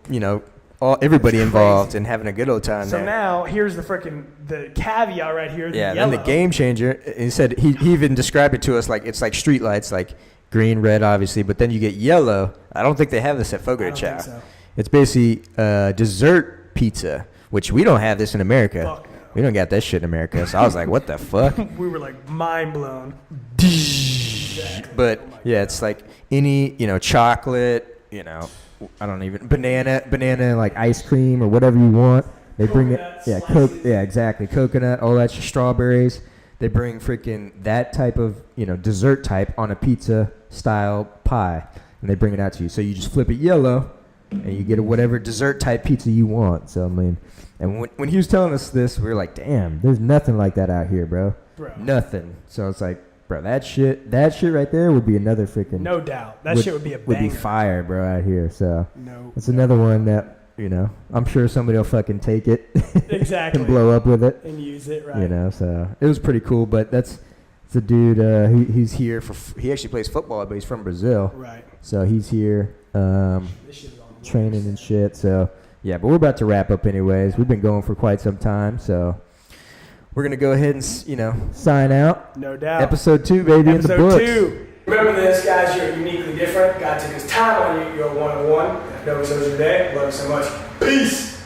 everybody involved and having a good old time there. So now, here's the caveat right here. Yeah, yellow. then the game changer, he said, he even described it to us like it's like street lights, like green, red, obviously, but then you get yellow. I don't think they have this at Fogo de Chao. So. It's basically dessert pizza, which we don't have this in America. Fuck no. We don't got that shit in America. So I was like, what the fuck? We were like mind blown. Exactly. But yeah, it's like any, chocolate, I don't even banana like ice cream or whatever you want. They bring it, exactly, coconut, all that, strawberries. They bring freaking that type of, dessert type on a pizza style pie, and they bring it out to you. So you just flip it yellow, and you get whatever dessert type pizza you want. So I mean, and when he was telling us this, we were like, damn, there's nothing like that out here, bro. Nothing. So it's like, bro, that shit right there would be another freaking. No doubt, that shit would be a banger. Would be fire, bro, out here. So it's another one that. I'm sure somebody will fucking take it exactly and blow up with it and use it, right? So it was pretty cool. But it's a dude. He's here he actually plays football, but he's from Brazil, right? So he's here training and shit. So yeah, but we're about to wrap up anyways. We've been going for quite some time, so we're gonna go ahead and sign out. No doubt. Episode 2, baby, in the books. Episode 2. Remember this, guys, you're uniquely different. God took his time on you. You're 101. That knows your day. Love you so much. Peace.